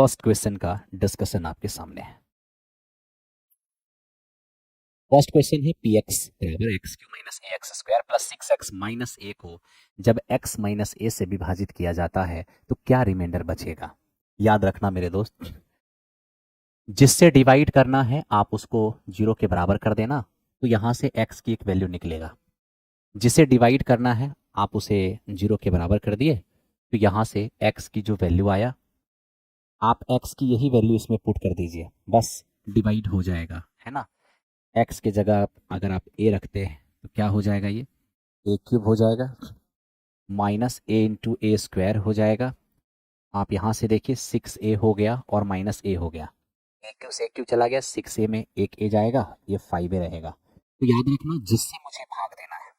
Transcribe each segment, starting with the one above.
First question का discussion आपके सामने है। फर्स्ट क्वेश्चन है पी एक्स बराबर X cube minus A X square plus 6x minus A को जब x माइनस ए से विभाजित किया जाता है तो क्या रिमाइंडर बचेगा। याद रखना मेरे दोस्त, जिससे डिवाइड करना है आप उसको 0 के बराबर कर देना, तो यहाँ से x की एक वैल्यू निकलेगा। जिसे डिवाइड करना है आप उसे 0 के बराबर कर दिए, तो यहाँ से x की जो वैल्यू आया आप x की यही वैल्यू इसमें पुट कर दीजिए, बस डिवाइड हो जाएगा, है ना। x की जगह अगर आप a रखते हैं तो क्या हो जाएगा, ये a क्यूब हो जाएगा minus a into A square हो जाएगा। आप यहाँ से देखिए 6a हो गया और माइनस a हो गया, a क्यूब से a क्यूब चला गया, 6a में एक a जाएगा, ये 5a रहेगा। तो याद रखना जिससे मुझे भाग देना है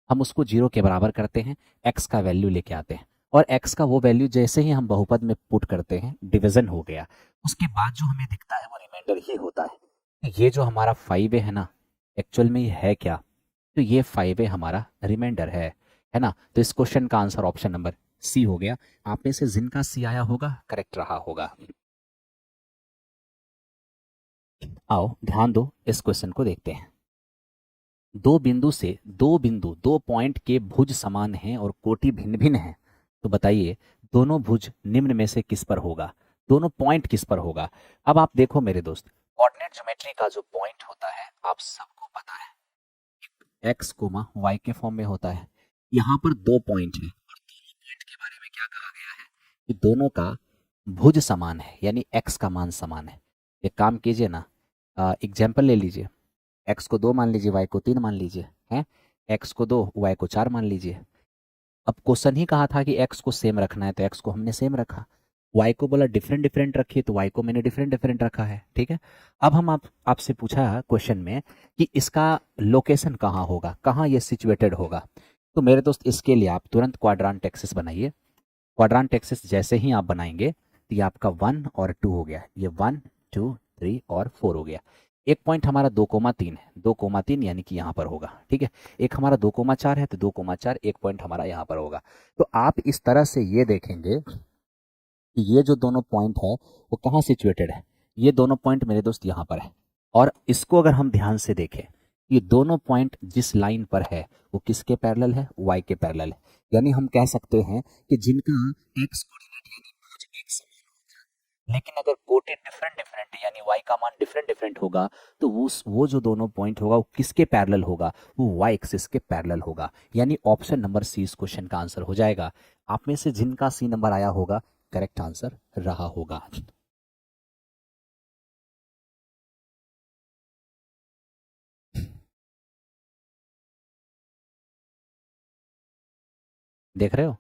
हम उसको 0 के बराबर करते हैं, x का वैल्यू लेके आते हैं, और x का वो वैल्यू जैसे ही हम बहुपद में पुट करते हैं डिवीजन हो गया, उसके बाद जो हमें दिखता है वो रिमाइंडर ही होता है। ये जो हमारा 5a है ना, एक्चुअल में ये है क्या, तो ये 5a हमारा रिमाइंडर है ना। तो इस क्वेश्चन का आंसर ऑप्शन नंबर सी हो गया। आप में से जिनका सी आया होगा करेक्ट रहा होगा। आओ ध्यान दो, इस क्वेश्चन को देखते हैं। दो पॉइंट के भुज समान हैं और कोटि भिन्न भिन्न है, तो बताइए दोनों भुज निम्न में से किस पर होगा, दोनों पॉइंट किस पर होगा। अब आप देखो मेरे दोस्त, कोऑर्डिनेट ज्योमेट्री का जो पॉइंट होता है आप सबको पता है, एक्स कोमा वाई के फॉर्म में होता है। यहाँ पर दो पॉइंट है और दोनों पॉइंट के बारे में क्या कहा गया है कि दोनों का भुज समान है, यानी एक्स का मान समान है। एक काम कीजिए ना, एग्जाम्पल ले लीजिए, एक्स को 2 मान लीजिए, वाई को 3 मान लीजिए, हैं एक्स को 2 वाई को 4 मान लीजिए। अब क्वेश्चन ही कहा था कि एक्स को सेम रखना है, तो एक्स को हमने सेम रखा, वाई को बोला डिफरेंट डिफरेंट रखिए, तो वाई को मैंने डिफरेंट डिफरेंट रखा है, ठीक है। अब हम आपसे पूछा क्वेश्चन में कि इसका लोकेशन कहाँ होगा, कहाँ ये सिचुएटेड होगा। तो मेरे दोस्त इसके लिए आप तुरंत क्वाड्रांट एक्सिस बनाइए। क्वाड्रांट एक्सिस जैसे ही आप बनाएंगे तो ये आपका 1 और 2 हो गया, ये 1 2 3 और 4 हो गया। एक पॉइंट हमारा 2,3 है, 2,3 यानी कि यहाँ पर होगा, ठीक है। एक हमारा 2,4 है, तो 2,4 एक पॉइंट हमारा यहाँ पर होगा। तो आप इस तरह से ये देखेंगे कि ये जो दोनों पॉइंट है वो कहाँ सिचुएटेड है। ये दोनों पॉइंट मेरे दोस्त यहाँ पर है, और इसको अगर हम ध्यान से देखें, ये दोनों पॉइंट जिस लाइन पर है वो किसके पैरेलल है, वाई के पैरेलल है। यानी हम कह सकते हैं कि जिनका एक्स कोऑर्डिनेट यानी भुज एक समान होगा, लेकिन अगर कोटे डिफरेंट डिफरेंट है यानी वाई का मान डिफरेंट डिफरेंट होगा, तो वो जो दोनों पॉइंट होगा वो किसके पैरेलल होगा, वो वाई एक्सिस के पैरेलल होगा। यानी ऑप्शन नंबर सी इस क्वेश्चन का आंसर हो जाएगा। आप में से जिनका सी नंबर आया होगा करेक्ट आंसर रहा होगा। देख रहे हो,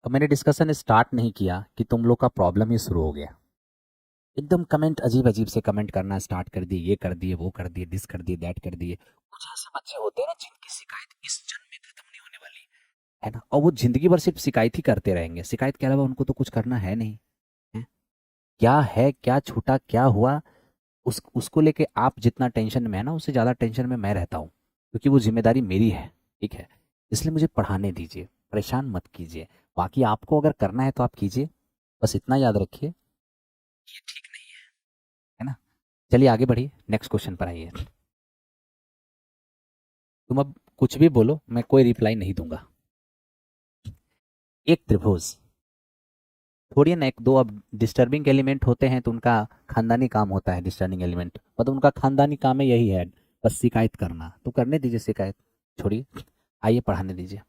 अब मैंने डिस्कशन स्टार्ट नहीं किया कि तुम लोग का प्रॉब्लम ही शुरू हो गया। एकदम कमेंट अजीब अजीब से कमेंट करना स्टार्ट कर दिए, ये कर दिए, वो कर दिए, दिस कर दिए, दैट कर दिए। कुछ ऐसे बच्चे होते हैं ना जिनकी शिकायत इस जन्म में खत्म नहीं होने वाली, है ना, और वो जिंदगी भर सिर्फ शिकायत ही करते रहेंगे, शिकायत के अलावा उनको तो कुछ करना है नहीं, है क्या छूटा क्या हुआ, उसको लेके आप जितना टेंशन में है ना, उससे ज़्यादा टेंशन में मैं रहता हूँ, क्योंकि वो जिम्मेदारी मेरी है, ठीक है। इसलिए मुझे पढ़ाने दीजिए, परेशान मत कीजिए। बाकी आपको अगर करना है तो आप कीजिए, बस इतना याद रखिए ये ठीक नहीं है ना। चलिए आगे बढ़िए, नेक्स्ट क्वेश्चन पर आइए। तुम अब कुछ भी बोलो, मैं कोई रिप्लाई नहीं दूंगा। एक त्रिभुज, थोड़ी ना एक दो, अब डिस्टर्बिंग एलिमेंट होते हैं तो उनका खानदानी काम होता है, डिस्टर्बिंग एलिमेंट मतलब उनका खानदानी काम है यही है, बस शिकायत करना, तो करने दीजिए शिकायत, छोड़िए, आइए पढ़ाने दीजिए।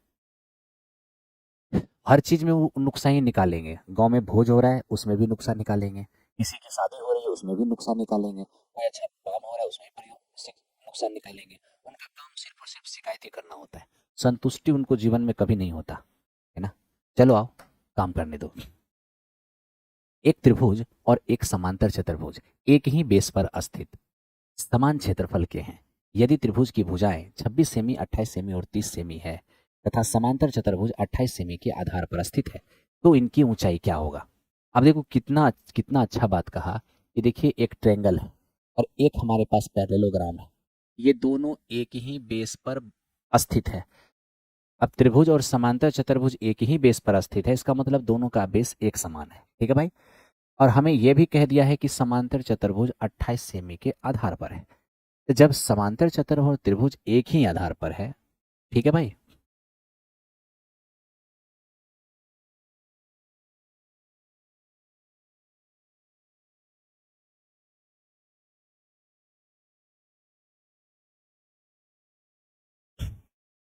हर चीज में वो नुकसान ही निकालेंगे, गांव में भोज हो रहा है उसमें भी नुकसान निकालेंगे, किसी की शादी हो रही है उसमें भी नुकसान निकालेंगे, कोई अच्छा काम हो रहा है उसमें भी नुकसान निकालेंगे। उनका काम सिर्फ और सिर्फ शिकायत ही करना होता है, संतुष्टि उनको जीवन में कभी नहीं होता, है ना। चलो आओ काम करने दो। एक त्रिभुज और एक समांतर चतुर्भुज एक ही बेस पर स्थित समान क्षेत्रफल के हैं। यदि त्रिभुज की भुजाएं 26 सेमी, 28 सेमी और 30 सेमी है तथा समांतर चतुर्भुज 28 सेमी के आधार पर स्थित है, तो इनकी ऊंचाई क्या होगा। अब देखो कितना कितना अच्छा बात कहा कि देखिए एक ट्रायंगल है और एक हमारे पास पैरेललोग्राम है, ये दोनों एक ही बेस पर स्थित है। अब त्रिभुज और समांतर चतुर्भुज एक ही बेस पर स्थित है, इसका मतलब दोनों का बेस एक समान है। ठीक है भाई। और हमें यह भी कह दिया है कि समांतर चतुर्भुज 28 सेमी के आधार पर है। तो जब समांतर चतुर्भुज और त्रिभुज एक ही आधार पर है, ठीक है भाई,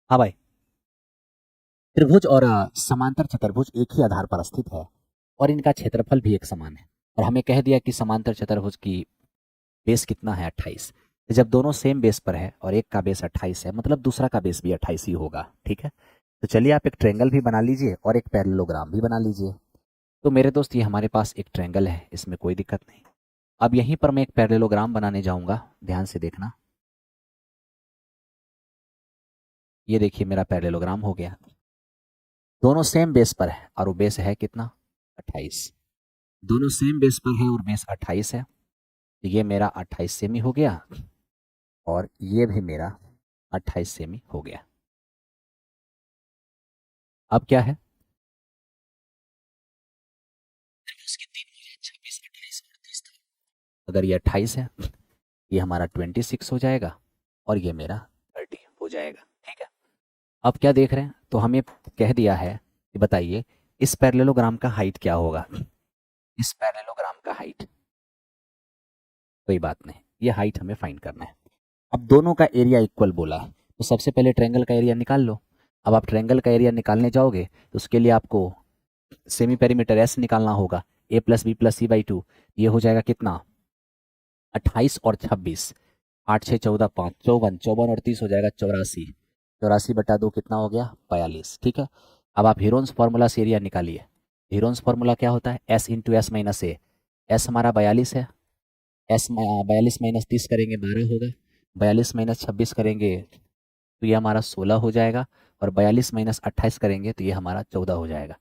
हाँ भाई, त्रिभुज और समांतर चतुर्भुज एक ही आधार पर स्थित है और इनका क्षेत्रफल भी एक समान है। और हमें कह दिया कि समांतर चतुर्भुज की बेस कितना है, 28। तो जब दोनों सेम बेस पर है और एक का बेस 28 है, मतलब दूसरा का बेस भी 28 ही होगा। ठीक है। तो चलिए आप एक ट्रेंगल भी बना लीजिए और एक पैरेललोग्राम भी बना लीजिए। तो मेरे दोस्त, ये हमारे पास एक ट्रेंगल है, इसमें कोई दिक्कत नहीं। अब यहीं पर मैं एक पैरेललोग्राम बनाने जाऊंगा, ध्यान से देखना। ये देखिए मेरा पैरेललोग्राम हो गया। दोनों सेम बेस पर है और वो बेस है कितना, 28। दोनों सेम बेस पर है और बेस 28 है। तो ये मेरा 28 सेमी हो गया और ये भी मेरा 28 सेमी हो गया। अब क्या है, इसके तीन हो गए, 26, 28 और 30 था। अगर ये 28 है, ये हमारा 26 हो जाएगा और ये मेरा 30 हो जाएगा। ठीक है। अब क्या देख रहे हैं, तो हमें कह दिया है कि बताइए इस पैरेललोग्राम का हाइट क्या होगा। इस पैरेललोग्राम का हाइट, कोई बात नहीं, ये हाइट हमें फाइंड करना है। अब दोनों का एरिया इक्वल बोला है, तो सबसे पहले ट्रायंगल का एरिया निकाल लो। अब आप ट्रायंगल का एरिया निकालने जाओगे तो उसके लिए आपको सेमी पेरीमीटर एस निकालना होगा। A plus B plus C by two, ये हो जाएगा कितना, 28 और 26, 8 6 14 5 54, 54 और 30 हो जाएगा 84। 84 बटा 2 कितना हो गया, 42। ठीक है। अब आप हीरोन्स फार्मूला से एरिया निकालिए। हीरोन्स फार्मूला क्या होता है, एस इंटू एस माइनस ए। एस हमारा 42 है, एस 42 माइनस 30 करेंगे 12 होगा, 42 माइनस 26 करेंगे तो ये हमारा 16 हो जाएगा, और 42 माइनस 28 करेंगे तो ये हमारा 14 हो जाएगा।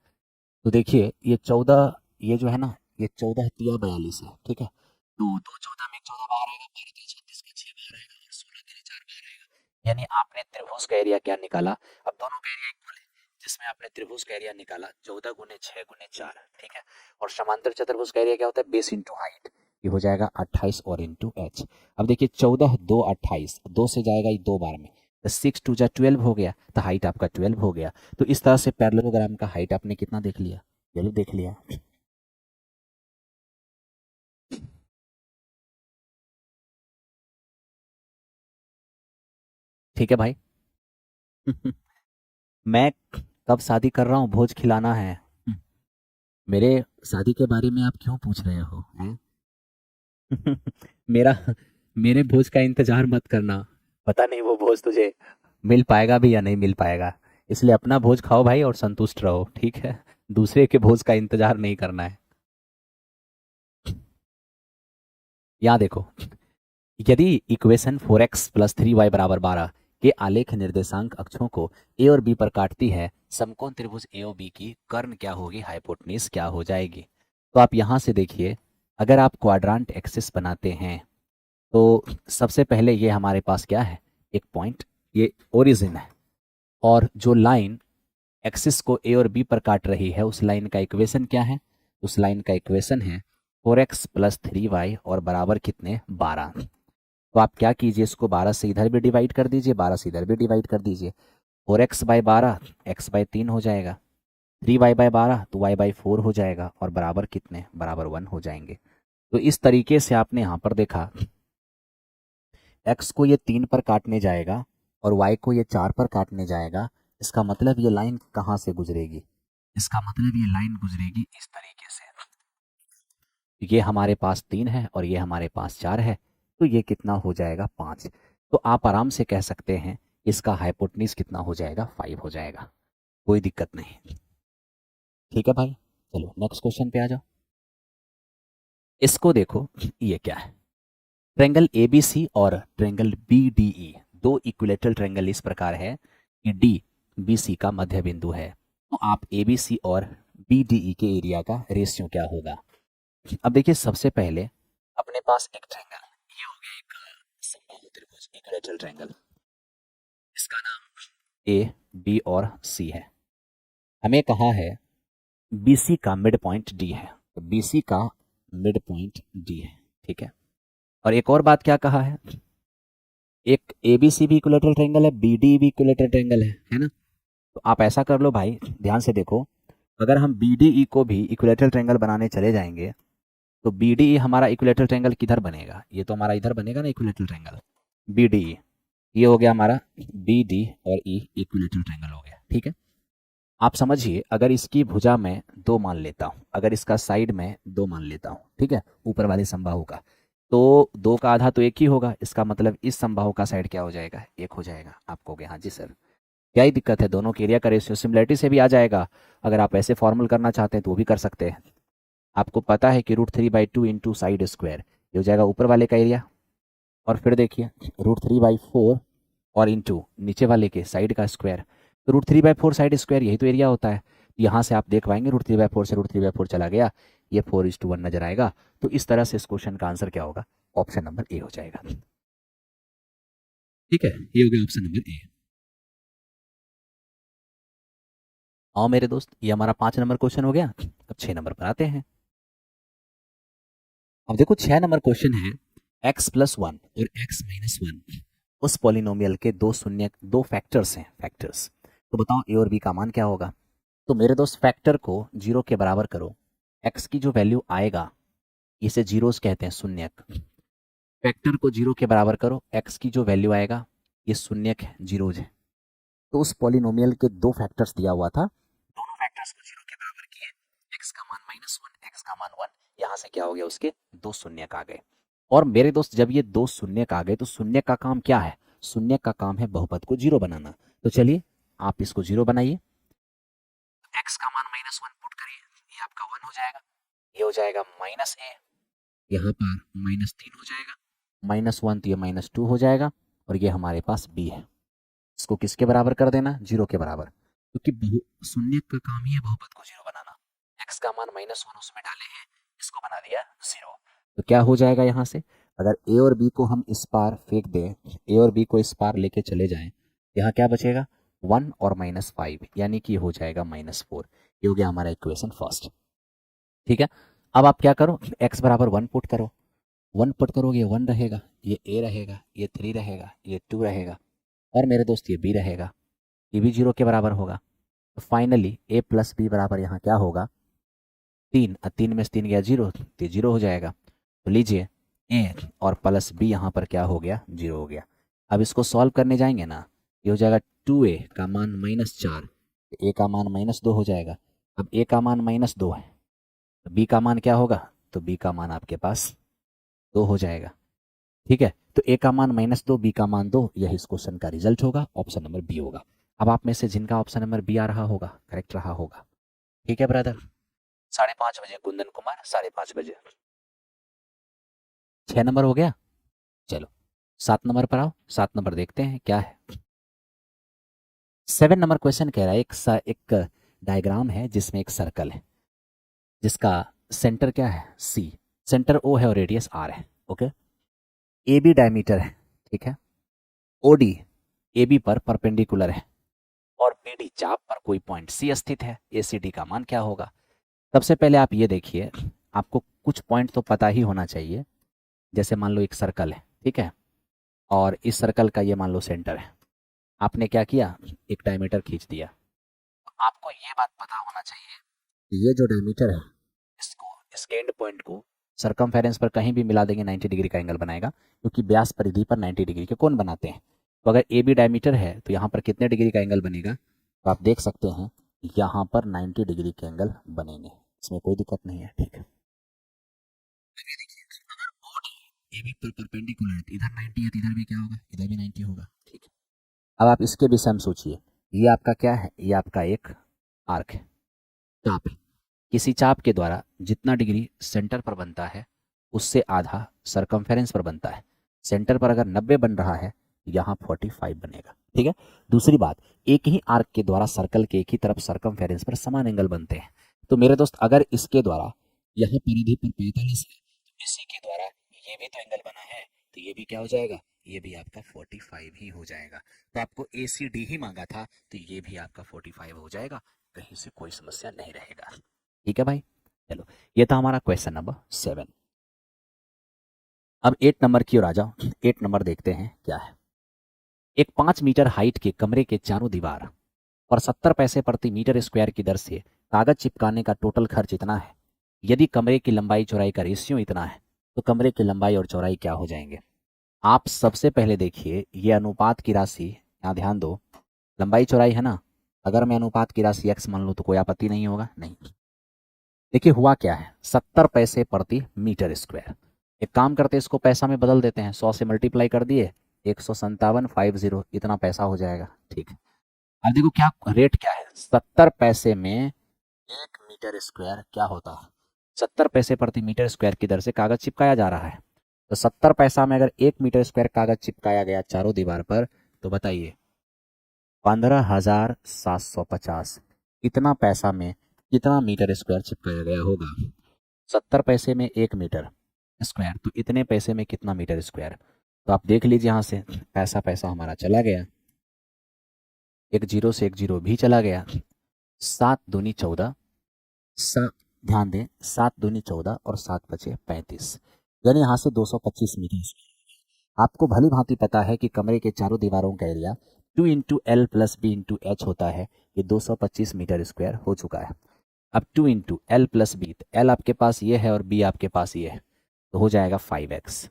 तो देखिए ये 14, ये जो है ना, ये 14 तिया 42 है। ठीक है। तो 2 14 में 14 बाहर आएगा, 12 3 36 का 6 बाहर आएगा और 16 3 4 बाहर आएगा। यानी आपने त्रिभुज का एरिया क्या निकाला, अब दोनों का एरिया इक्वल है, जिसमें आपने त्रिभुज का एरिया निकाला 14 गुने 6 गुने 4। ठीक है। और समांतर चतुर्भुज का एरिया क्या होता है, बेस इंटू हाइट, ये हो जाएगा 28 और इंटू एच। अब देखिए 14 2 28, 2 से जाएगा ये 2 बार में, तो 6 2 जा 12 हो गया, तो हाइट आपका 12 हो गया। तो इस तरह से पैरेललोग्राम का हाइट आपने कितना देख लिया, ये लो देख लिया। ठीक है भाई। मैं कब शादी कर रहा हूँ, भोज खिलाना है। मेरे शादी के बारे में आप क्यों पूछ रहे हो हैं? मेरा मेरे भोज का इंतजार मत करना, पता नहीं वो भोज तुझे मिल पाएगा भी या नहीं मिल पाएगा। इसलिए अपना भोज खाओ भाई और संतुष्ट रहो। ठीक है। दूसरे के भोज का इंतजार नहीं करना है। यहाँ देखो, यदि इक्वेशन 4x प्लस 3y बराबर 12 के आलेख निर्देशांक अक्षों को ए और बी पर काटती है, समकोण त्रिभुज ए और बी की कर्ण क्या होगी, हाइपोटेन्यूज क्या हो जाएगी। तो आप यहाँ से देखिए, अगर आप क्वाड्रांट एक्सिस बनाते हैं तो सबसे पहले ये हमारे पास क्या है, एक पॉइंट, ये ओरिजिन है। और जो लाइन एक्सिस को ए और बी पर काट रही है, उस लाइन का इक्वेशन क्या है, उस लाइन का इक्वेशन है 4x प्लस 3y और बराबर कितने, 12। तो आप क्या कीजिए, इसको 12 से इधर भी डिवाइड कर दीजिए, 12 से इधर भी डिवाइड कर दीजिए। 4x/12 x/3 हो जाएगा, 3y/12 तो y/4 हो जाएगा, और बराबर कितने, बराबर 1 हो जाएंगे। तो इस तरीके से आपने यहाँ पर देखा, x को ये 3 पर काटने जाएगा और y को ये 4 पर काटने जाएगा। इसका मतलब ये लाइन कहाँ से गुजरेगी, इसका मतलब ये लाइन गुजरेगी इस तरीके से। ये हमारे पास 3 है और ये हमारे पास 4 है, तो ये कितना हो जाएगा, 5। तो आप आराम से कह सकते हैं इसका हाइपोटेन्यूज कितना हो जाएगा, 5 हो जाएगा। कोई दिक्कत नहीं। ठीक है भाई। चलो नेक्स्ट क्वेश्चन पे आ जाओ। इसको देखो, ये क्या है, ट्रायंगल एबीसी और ट्रायंगल बीडीई, दो इक्विलेटरल ट्रायंगल इस प्रकार है कि डी बीसी का मध्य बिंदु है। तो आप एबीसी और बीडीई के एरिया का रेशियो क्या होगा। अब देखिए सबसे पहले अपने पास एक ट्रायंगल, ये हो गया एक समबाहु त्रिभुज इक्विलैटरल ट्रायंगल, इसका नाम ए, बी और सी है। हमें कहा है बीसी का मिड पॉइंट डी है, तो बीसी का मिड पॉइंट डी है, ठीक है। और एक और बात क्या कहा है, एक एबीसी भी इक्विलैटरल ट्रायंगल है, बीडी भी इक्विलैटरल ट्रायंगल है ना। तो आप ऐसा कर लो भाई, ध्यान से देखो, अगर हम बीडीई को भी इक्विलैटरल ट्रायंगल बनाने चले जाएंगे तो बीडीई हमारा इक्विलैटरल ट्रायंगल किधर बनेगा, ये तो हमारा इधर बनेगा ना इक्विलैटरल ट्रायंगल बीडीई, ये हो गया हमारा बी डी और ई इक्विलैटरल ट्रायंगल हो गया, ठीक है। आप समझिए, अगर इसकी भुजा में 2 मान लेता हूँ, अगर इसका साइड में 2 मान लेता हूँ, ठीक है, ऊपर वाले समबाहु का, तो 2 का आधा तो 1 ही होगा, इसका मतलब इस समबाहु का साइड क्या हो जाएगा, 1 हो जाएगा। आप कहोगे हाँ जी सर, क्या ही दिक्कत है, दोनों के एरिया का रेशियो सिमिलरिटी से भी आ जाएगा। अगर आप ऐसे फॉर्मल करना चाहते हैं तो वो भी कर सकते हैं। आपको पता है कि √3/2 इंटू साइड स्क्वायर, ये हो जाएगा ऊपर वाले का एरिया, और फिर देखिए √3/4 और इंटू नीचे वाले के साइड का स्क्वायर, तो √3/4 साइड स्क्वायर यही तो एरिया होता है। यहाँ से आप देख पाएंगे √3/4 से √3/4 चला गया, ये 4:1 नजर आएगा। तो इस तरह से इस क्वेश्चन का आंसर क्या होगा, ऑप्शन नंबर ए हो जाएगा, ठीक है, ये हो गया ऑप्शन नंबर ए। आओ मेरे दोस्त, ये हमारा 5 नंबर क्वेश्चन हो गया। अब 6 नंबर पर आते हैं। अब देखो 6 नंबर क्वेश्चन है, x+1 और x-1 उस पॉलिनोमियल के दो फैक्टर्स हैं, फैक्टर्स, तो बताओ ए और बी का मान क्या होगा। तो मेरे दोस्त फैक्टर को 0 के बराबर करो, x की जो वैल्यू आएगा, इसे जीरोस कहते हैं, शून्यक। फैक्टर को 0 के बराबर करो, x की जो वैल्यू आएगा ये शून्यक है, जीरोज है। तो उस पॉलिनोमियल के 2 फैक्टर्स दिया हुआ था, दोनों फैक्टर्स को 0 के बराबर किए, x का मान -1, x का मान 1, यहाँ से क्या हो गया, उसके 2 शून्यक आ गए। और मेरे दोस्त जब ये 2 शून्यक आ गए तो शून्यक का काम क्या है, शून्यक का काम है बहुपद को 0 बनाना। तो चलिए आप इसको 0 बनाइए, x का मान -1 पुट करिए, ये आपका 1 हो जाएगा, ये हो जाएगा -a, यहाँ पर -3 हो जाएगा, -1 तो ये -2 हो जाएगा, और ये हमारे पास b है। इसको किसके बराबर कर देना, 0 के बराबर, क्योंकि शून्यक का काम ही है बहुपद को 0 बनाना। x का मान -1 उसमें डाले हैं, इसको बना दिया 0। तो क्या हो जाएगा यहाँ से, अगर a और b को हम इस पार फेंक दें, a और b को इस पार लेके चले जाएं, यहाँ क्या बचेगा, 1 और -5, यानी कि हो जाएगा -4। ये हो गया हमारा इक्वेशन फर्स्ट, ठीक है। अब आप क्या करो, x बराबर 1 पुट करो, 1 पुट करोगे 1 रहेगा, ये a रहेगा, ये 3 रहेगा, ये 2 रहेगा, और मेरे दोस्त ये b रहेगा, ये भी 0 के बराबर होगा। तो फाइनली a + b बराबर यहाँ क्या होगा, 3, 3 में से 3 गया 0, तो 0 हो जाएगा। तो लीजिए a और +b यहाँ पर क्या हो गया, 0 हो गया। अब इसको सॉल्व करने जाएंगे ना, ये हो जाएगा 2a का मान -4, a का मान -2 हो जाएगा। अब a का मान -2 है, तो b का मान क्या होगा, तो b का मान आपके पास 2 हो जाएगा, ठीक है। तो a का मान -2, b का मान 2, यही इस क्वेश्चन का रिजल्ट होगा, ऑप्शन नंबर बी होगा। अब आप में से जिनका ऑप्शन नंबर बी आ रहा होगा, करेक्ट रहा होगा, ठीक है ब्रदर। 5:30 बजे कुंदन कुमार, 5:30 बजे 6 नंबर हो गया। चलो 7 नंबर पर आओ, 7 नंबर देखते हैं क्या है। 7 नंबर क्वेश्चन कह रहा है, एक डायग्राम है जिसमें एक सर्कल है, जिसका सेंटर क्या है, सी, सेंटर ओ है और रेडियस आर है, ओके। ए बी डायमीटर है, ठीक है, ओ डी ए बी पर परपेंडिकुलर है, और बी डी चाप पर कोई पॉइंट सी स्थित है, ए सी डी का मान क्या होगा। सबसे पहले आप ये देखिए, आपको कुछ पॉइंट तो पता ही होना चाहिए। जैसे मान लो एक सर्कल है, ठीक है, और इस सर्कल का ये मान लो सेंटर है, आपने क्या किया, एक डायमीटर खींच दिया। आपको ये बात पता होना चाहिए कि ये जो डायमीटर है, इसको, इसके एंड पॉइंट को सरकमफेरेंस पर कहीं भी मिला देंगे 90 डिग्री का एंगल बनाएगा, क्योंकि व्यास परिधि पर 90 डिग्री के कोण बनाते हैं। तो अगर ए बी डायमीटर है तो यहाँ पर कितने डिग्री का एंगल बनेगा, तो आप देख सकते हैं यहाँ पर 90 डिग्री के एंगल बनेंगे, इसमें कोई दिक्कत नहीं है, ठीक है। ए बी पर परपेंडिकुलर है, इधर 90 है तो इधर भी क्या होगा, इधर भी 90 होगा, ठीक है। अब आप इसके विषय में सोचिए, ये आपका क्या है, ये आपका एक आर्क है, चाप है। किसी चाप के द्वारा जितना डिग्री सेंटर पर बनता है, उससे आधा सरकमफेरेंस पर बनता है। सेंटर पर अगर 90 बन रहा है, यहाँ 45 बनेगा, ठीक है। दूसरी बात, एक ही आर्क के द्वारा सर्कल के एक ही तरफ सरकमफेरेंस पर समान एंगल बनते हैं। तो मेरे दोस्त अगर इसके द्वारा यहाँ परिधि पर 45 है, तो इसी के द्वारा ये भी तो एंगल बना है, तो ये भी क्या हो जाएगा, ये भी आपका 45 ही हो जाएगा। तो आपको ACD ही मांगा था, तो ये भी आपका 45 हो जाएगा, कहीं से कोई समस्या नहीं रहेगा। ठीक है भाई, चलो ये था हमारा क्वेश्चन नंबर 7। अब 8 नंबर की ओर आ जाओ। 8 नंबर देखते हैं क्या है। एक 5 मीटर हाइट के कमरे के चारों दीवार और 70 पैसे प्रति मीटर स्क्वायर की दर से कागज चिपकाने का टोटल खर्च इतना है। यदि कमरे की लंबाई चौड़ाई का रेशियो इतना है, तो कमरे की लंबाई और चौड़ाई क्या हो जाएंगे। आप सबसे पहले देखिए ये अनुपात की राशि, यहाँ ध्यान दो, लंबाई चौड़ाई है ना, अगर मैं अनुपात की राशि x मान लूँ तो कोई आपत्ति नहीं होगा, नहीं। देखिए हुआ क्या है, 70 पैसे प्रति मीटर स्क्वायर। एक काम करते हैं, इसको पैसा में बदल देते हैं, 100 से मल्टीप्लाई कर दिए, 157,50 इतना पैसा हो जाएगा। ठीक है, अब देखो क्या रेट क्या है, 70 पैसे में 1 मीटर स्क्वायर क्या होता है, 70 पैसे प्रति मीटर स्क्वायर की दर से कागज चिपकाया जा रहा है। तो 70 पैसा में अगर 1 मीटर स्क्वायर कागज चिपकाया गया चारों दीवार पर, तो बताइए 15,750, इतना पैसा में कितना मीटर स्क्वायर चिपकाया गया होगा। 70 पैसे में 1 मीटर स्क्वायर, तो इतने पैसे में कितना मीटर स्क्वायर। तो आप देख लीजिए यहाँ से पैसा पैसा हमारा चला गया, एक जीरो से एक जीरो भी चला गया, 7 दूनी 14, ध्यान दें 7 दूनी 14 और 7 बचे 35, यानी यहाँ से 225 मीटर। आपको भली भांति पता है कि कमरे के चारों दीवारों का एरिया 2 × L + B × H होता है, ये 225 मीटर स्क्वायर हो चुका है। अब 2 × L + B, तो L आपके पास ये है और B आपके पास ये है, तो हो जाएगा 5x,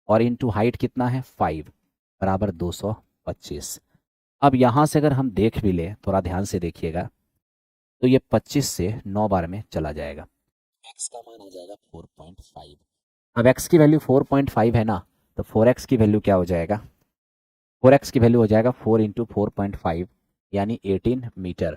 और इंटू हाइट कितना है 5 बराबर 225। अब यहाँ से अगर हम देख भी ले, थोड़ा ध्यान से देखिएगा, तो ये 25 से 9 बार में चला जाएगा, x का मान आ जाएगा 4.5। अब x की वैल्यू 4.5 है ना, तो 4x की वैल्यू क्या हो जाएगा, 4x की वैल्यू हो जाएगा 4 × 4.5 यानी 18 मीटर,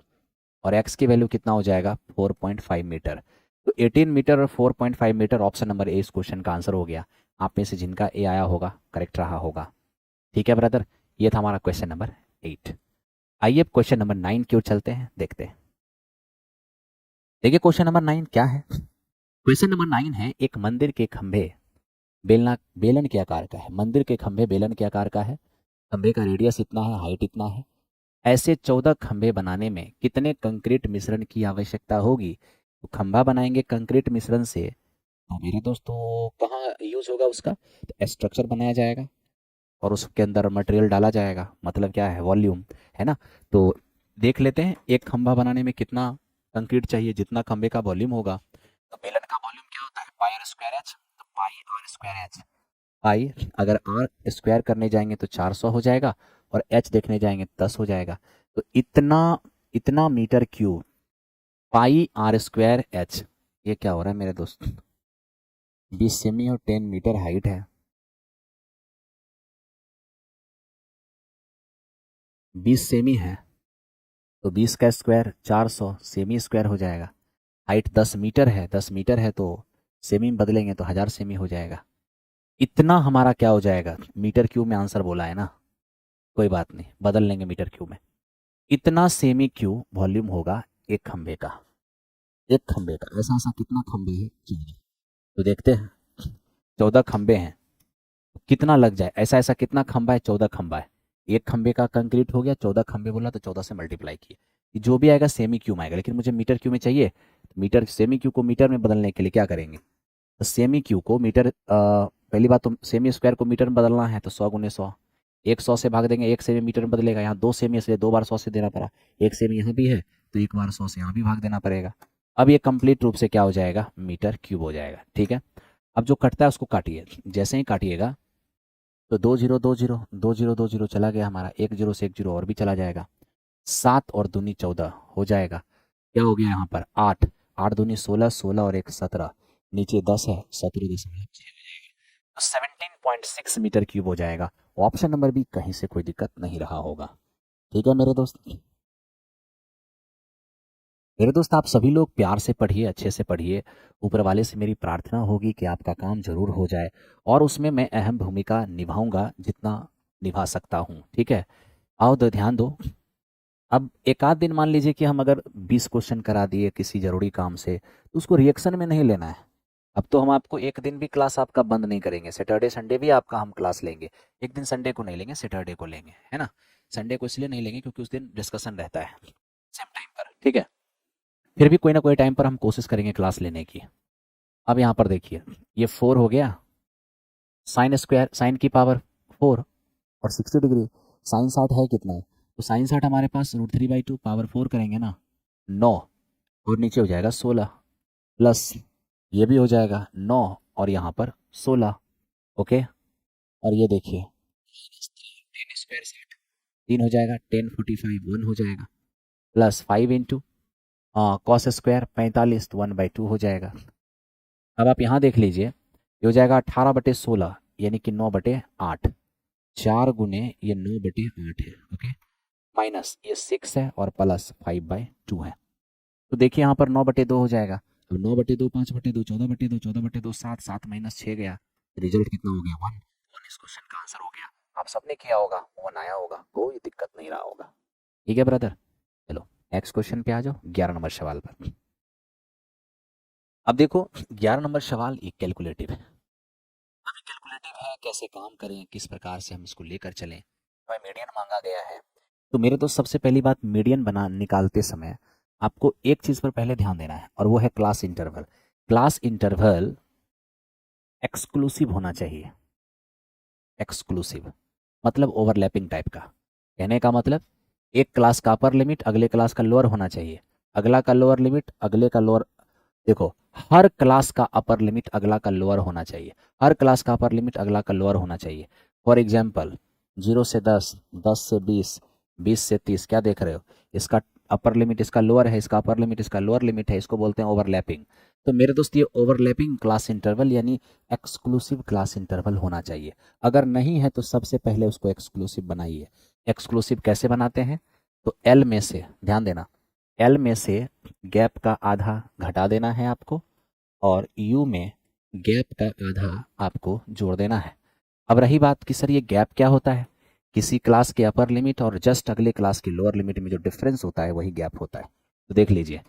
और x की वैल्यू कितना हो जाएगा 4.5 मीटर। तो 18 मीटर और 4.5 मीटर, ऑप्शन नंबर ए इस क्वेश्चन का आंसर हो गया। आप में से जिनका ए आया होगा करेक्ट रहा होगा। ठीक है ब्रदर, ये था हमारा क्वेश्चन नंबर 8। आइए अब क्वेश्चन नंबर 9 की ओर चलते हैं, देखते हैं। देखिए क्वेश्चन नंबर 9 क्या है। क्वेश्चन नंबर 9 है, एक मंदिर के खंभे बेलन के आकार का है। मंदिर के खंभे बेलन के आकार का है, खंभे का रेडियस इतना है, हाइट इतना है। ऐसे 14 खंभे बनाने में कितने कंक्रीट मिश्रण की आवश्यकता होगी। तो खंभा बनाएंगे कंक्रीट मिश्रण से, तो मेरे दोस्तों कहाँ यूज होगा उसका, तो स्ट्रक्चर बनाया जाएगा और उसके अंदर मटेरियल डाला जाएगा, मतलब क्या है वॉल्यूम, है ना। तो देख लेते हैं एक खंभा बनाने में कितना कंक्रीट चाहिए, जितना खंभे का वॉल्यूम होगा। तो बेलन का वॉल्यूम क्या होता है πr²h, तो πr²h, पाई अगर आर स्क्वायर करने जाएंगे तो 400 हो जाएगा, और एच देखने जाएंगे 10 हो जाएगा। तो इतना इतना मीटर क्यूब πr²h, ये क्या हो रहा है मेरे दोस्त, 20 सेमी और 10 मीटर हाइट है, 20 सेमी है, तो 20 का स्क्वायर 400 सेमी स्क्वायर हो जाएगा। हाइट 10 मीटर है, 10 मीटर है तो सेमी में बदलेंगे तो 1000 सेमी हो जाएगा। इतना हमारा क्या हो जाएगा, मीटर क्यूब में आंसर बोला है ना, कोई बात नहीं बदल लेंगे मीटर क्यूब में। इतना सेमी क्यूब वॉल्यूम होगा एक खंभे का, एक खंभे का। ऐसा ऐसा कितना खंभे है 14, तो देखते हैं 14 खंभे हैं तो कितना लग जाए, ऐसा ऐसा कितना खंभा है 14 खंभा है। एक खंभे का कंक्रीट हो गया, 14 खंभे बोला तो 14 से मल्टीप्लाई किए, ये जो भी आएगा सेमी क्यूब आएगा, लेकिन मुझे मीटर क्यूब में चाहिए। तो मीटर सेमी क्यूब को मीटर में बदलने के लिए क्या करेंगे, तो सेमी क्यूब को मीटर पहली बात तो सेमी स्क्वायर को मीटर में बदलना है, तो 100 × 100, 100 से भाग देंगे, 1 सेमी मीटर में बदलेगा, यहाँ 2 सेमी इसलिए 2 बार 100 से देना पड़ा, 1 सेमी यहाँ भी है तो 1 बार 100 से यहाँ भी भाग देना पड़ेगा। अब ये कंप्लीट रूप से क्या हो जाएगा, मीटर क्यूब हो जाएगा। ठीक है, अब जो कटता है उसको काटिए, जैसे ही काटिएगा तो 2 0 2 0 चला गया हमारा, 1 0 से 1 0 और भी चला जाएगा, 7 और दूनी 14 हो जाएगा। क्या हो गया यहाँ पर 8, 8 दूनी 16, 16 और 1 17, नीचे 10 है, 17.6 हो जाएगा, तो 17.6 मीटर क्यूब हो जाएगा। ऑप्शन नंबर बी, कहीं से कोई दिक्कत नहीं रहा होगा। ठीक है मेरे दोस्त आप सभी लोग प्यार से पढ़िए, अच्छे से पढ़िए। ऊपर वाले से मेरी प्रार्थना होगी कि आपका काम जरूर हो जाए, और उसमें मैं अहम भूमिका निभाऊंगा जितना निभा सकता हूँ। ठीक है, आओ तो ध्यान दो। अब एक आध दिन मान लीजिए कि हम अगर 20 क्वेश्चन करा दिए किसी जरूरी काम से, तो उसको रिएक्शन में नहीं लेना है। अब तो हम आपको एक दिन भी क्लास आपका बंद नहीं करेंगे, सैटरडे संडे भी आपका हम क्लास लेंगे। एक दिन संडे को नहीं लेंगे, सैटरडे को लेंगे, है ना। संडे को इसलिए नहीं लेंगे क्योंकि उस दिन डिस्कशन रहता है सेम टाइम पर, ठीक है। फिर भी कोई ना कोई टाइम पर हम कोशिश करेंगे क्लास लेने की। अब यहाँ पर देखिए, ये 4 हो गया, साइन स्क्वायर, साइन की पावर 4 और 60 डिग्री। साइन 60 है कितना है, तो साइन 60 हमारे पास √3/2 पावर 4 करेंगे ना 9, और नीचे हो जाएगा 16, प्लस ये भी हो जाएगा 9 और यहाँ पर 16। ओके, और ये देखिए 10 स्क्वायर 60, 3 हो जाएगा, 10 45 1 हो जाएगा, प्लस 5 इंटू कॉस स्क्वायर 45 तो 1/2 हो जाएगा। अब आप यहाँ देख लीजिए, ये हो जाएगा 18/16 यानी कि 9/8, 4 गुने ये 9/8 है, ओके, माइनस ये 6 है और प्लस 5/2 है। तो देखिए यहाँ पर 9/2 हो जाएगा। अब 9/2 5/2 14/2 14/2 7, 7 माइनस 6 गया, रिजल्ट कितना हो गया 1। इस क्वेश्चन का आंसर हो गया। आप सबने किया होगा, 1 आया होगा, कोई दिक्कत नहीं रहा होगा। ठीक है ब्रदर, चलो नेक्स्ट क्वेश्चन पे आ जाओ, 11 नंबर सवाल पर। अब देखो 11 नंबर सवाल एक कैलकुलेटिव है। अब ये कैलकुलेटिव है, कैसे काम करें, किस प्रकार से हम इसको लेकर चलें, हमें मीडियन मांगा गया है। तो मेरे दोस्त सबसे पहली बात, मीडियन बना निकालते समय आपको एक चीज पर पहले ध्यान देना है और वो है class interval. Class interval exclusive होना चाहिए। एक्सक्लूसिव मतलब ओवरलैपिंग टाइप का। कहने का मतलब एक क्लास का अपर लिमिट अगले क्लास का लोअर होना चाहिए, अगला का लोअर लिमिट अगले का लोअर। देखो, हर क्लास का अपर लिमिट अगला का लोअर होना चाहिए, हर क्लास का अपर लिमिट अगला का लोअर होना चाहिए। फॉर एग्जाम्पल 0 से 10, 10 से 20, 20 से 30, क्या देख रहे हो, इसका अपर लिमिट इसका लोअर है, इसका अपर लिमिट इसका लोअर लिमिट है, इसको बोलते हैं ओवरलैपिंग। तो मेरे दोस्त ये ओवरलैपिंग क्लास इंटरवल यानी एक्सक्लूसिव क्लास इंटरवल होना चाहिए। अगर नहीं है तो सबसे पहले उसको एक्सक्लूसिव बनाइए। एक्सक्लूसिव कैसे बनाते हैं, तो एल में से, ध्यान देना, एल में से गैप का आधा घटा देना है आपको और यू में गैप का आधा आपको जोड़ देना है। अब रही बात कि सर ये गैप क्या होता है, किसी क्लास के अपर लिमिट और जस्ट अगले क्लास की लोअर लिमिट में जो डिफरेंस होता है वही गैप होता है। तो देख लीजिए,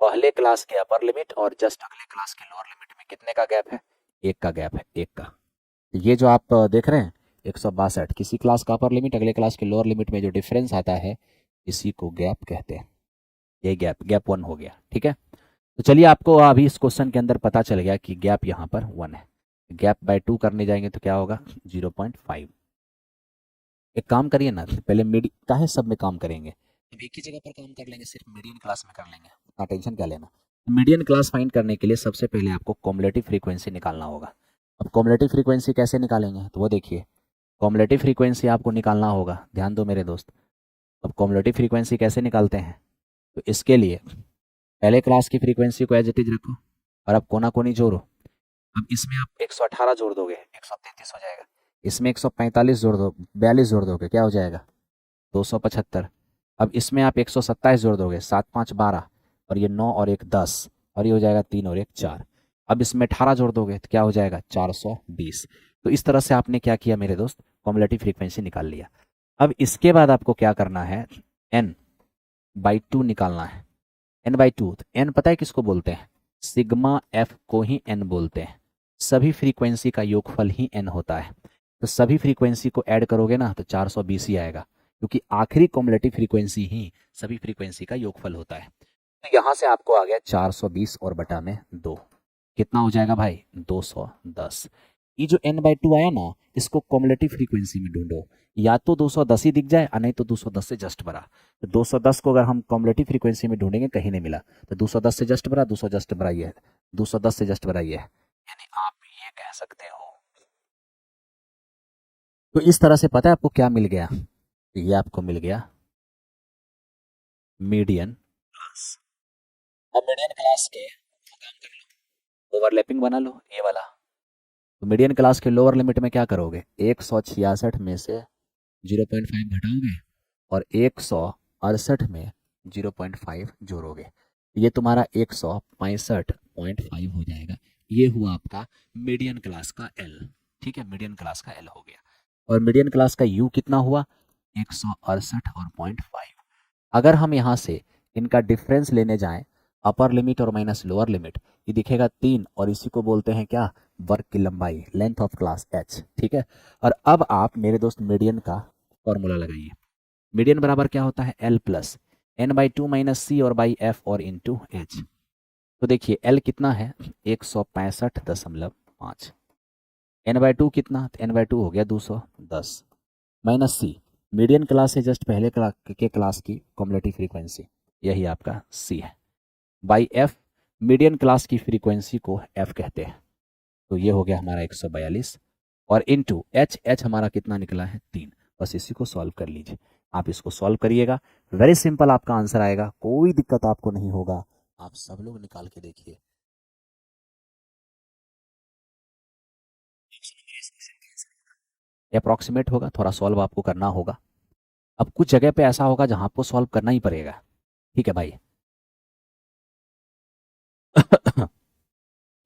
पहले क्लास के अपर लिमिट और जस्ट अगले क्लास के लोअर लिमिट में कितने का गैप है, एक का गैप है, एक का। तो ये जो आप देख रहे हैं 162, किसी क्लास का अपर लिमिट अगले क्लास के लोअर लिमिट में जो डिफरेंस आता है इसी को गैप कहते हैं। ये गैप 1 हो गया, ठीक है। तो चलिए आपको अभी इस क्वेश्चन के अंदर पता चल गया कि गैप यहाँ पर 1 है। गैप बाय 2 करने जाएंगे तो क्या होगा 0.5। एक काम करिए ना, पहले मिड काहे सब में काम करेंगे, अब एक ही जगह पर काम कर लेंगे, सिर्फ मीडियन क्लास में कर लेंगे, उतना टेंशन क्या लेना। मीडियन क्लास फाइंड करने के लिए सबसे पहले आपको कॉम्युलेटिव फ्रीक्वेंसी निकालना होगा। अब कॉम्युलेटिव फ्रीक्वेंसी कैसे निकालेंगे, तो वो देखिए, कॉम्युलेटिव फ्रीक्वेंसी आपको निकालना होगा, ध्यान दो मेरे दोस्त। अब कॉम्युलेटिव फ्रीक्वेंसी कैसे निकालते हैं, तो इसके लिए पहले क्लास की फ्रीक्वेंसी को एज इट इज रखो और अब कोना कोनी जोड़ो। अब इसमें आप 118 जोड़ दोगे 133 हो जाएगा, इसमें 145 जोड़ दो 42 जोड़ दोगे क्या हो जाएगा 275। अब इसमें आप 127 जोड़ दोगे 7 5 12 और ये 9 और 1 10 और ये हो जाएगा 3 और 1 4। अब इसमें 18 जोड़ दोगे तो क्या हो जाएगा 420। तो इस तरह से आपने क्या किया मेरे दोस्त, कॉम्युलेटिव फ्रीक्वेंसी निकाल लिया। अब इसके बाद आपको क्या करना है, n/2 निकालना है। n/2, तो n पता है किसको बोलते हैं, सिग्मा f को ही n बोलते हैं। सभी फ्रीक्वेंसी का योगफल ही n होता है। तो सभी फ्रीक्वेंसी को ऐड करोगे ना तो 420 ही आएगा, क्योंकि आखिरी कॉम्युलेटिव फ्रीक्वेंसी ही सभी फ्रीक्वेंसी का योगफल होता है। तो यहाँ से आपको आ गया 420 और बटा में 2, कितना हो जाएगा भाई 210। ये जो n/2 आया ना, इसको कॉम्युलेटिव फ्रीक्वेंसी में ढूंढो, या तो 210 ही दिख जाए और नहीं तो 210 से जस्ट बड़ा। तो 210 को अगर हम कॉम्युलेटिव फ्रीक्वेंसी में ढूंढेंगे कहीं नहीं मिला, तो 210 से जस्ट बड़ा, 200 जस्ट बड़ा ये है, 210 से जस्ट बड़ा ये है, यानी आप ये कह सकते हो। तो इस तरह से पता है आपको क्या मिल गया, ये आपको मिल गया मीडियन क्लास। अब मीडियन क्लास के काम कर लो, ओवरलैपिंग बना लो ये वाला। तो मीडियन क्लास के लोअर लिमिट में क्या करोगे, 166 में से 0.5 घटाओगे और 168 में 0.5 जोड़ोगे, ये तुम्हारा 165.5 हो जाएगा। ये हुआ आपका मीडियन क्लास का एल, ठीक है, मीडियन क्लास का एल हो गया। और मीडियन क्लास का यू कितना हुआ 168 और 0.5। अगर हम यहाँ से इनका डिफरेंस लेने जाएं अपर लिमिट और माइनस लोअर लिमिट, ये दिखेगा 3 और इसी को बोलते हैं क्या, वर्ग की लंबाई, लेंथ ऑफ क्लास h। ठीक है। और अब आप मेरे दोस्त मीडियन का फॉर्मूला लगाइए। मीडियन बराबर क्या होता है, l plus n by two minus C और बाई एफ और इंटू एच। तो देखिए l कितना है, 165.5, n बाई टू कितना, n बाई टू हो गया 210, माइनस सी, मीडियन क्लास से जस्ट पहले क्लास की कॉम्युलेटिव फ्रीक्वेंसी, यही आपका c है, बाई एफ, मीडियन क्लास की फ्रीक्वेंसी को f कहते हैं। तो ये हो गया हमारा 142 और इंटू एच हमारा कितना निकला है, 3। बस इसी को सॉल्व कर लीजिए। आप इसको सॉल्व करिएगा, वेरी सिंपल आपका आंसर आएगा, कोई दिक्कत आपको नहीं होगा। आप सब लोग निकाल के देखिए। अप्रॉक्सीमेट होगा, थोड़ा सॉल्व आपको करना होगा। अब कुछ जगह पे ऐसा होगा जहां आपको सॉल्व करना ही पड़ेगा, ठीक है भाई।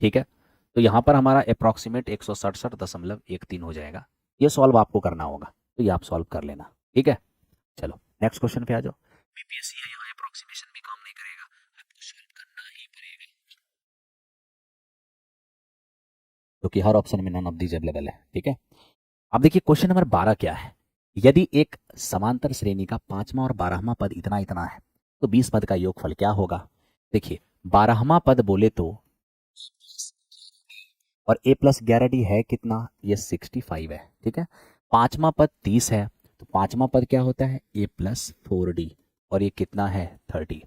ठीक है। तो यहाँ पर हमारा अप्रॉक्सीमेट 167.13 हो जाएगा, ये सॉल्व आपको करना होगा, तो ये आप सॉल्व कर लेना, ठीक है। चलो नेक्स्ट क्वेश्चन पे आ जाओ। बीपीएससी है, यहाँ अप्रोक्सीमेशन भी काम नहीं करेगा, आपको सॉल्व करना ही पड़ेगा, क्योंकि हर ऑप्शन में नन ऑफ दीज अवेलेबल है, ठीक है। अब देखिए क्वेश्चन नंबर 12 क्या है, यदि एक समांतर श्रेणी का 5वां और 12वां पद इतना इतना है तो 20 पद का योगफल क्या होगा। देखिए 12वां पद बोले तो, और a प्लस 11d है कितना, ये 65 है, ठीक है। 5वां पद 30 है, तो 5वां पद क्या होता है, a प्लस 4d, और ये कितना है 30।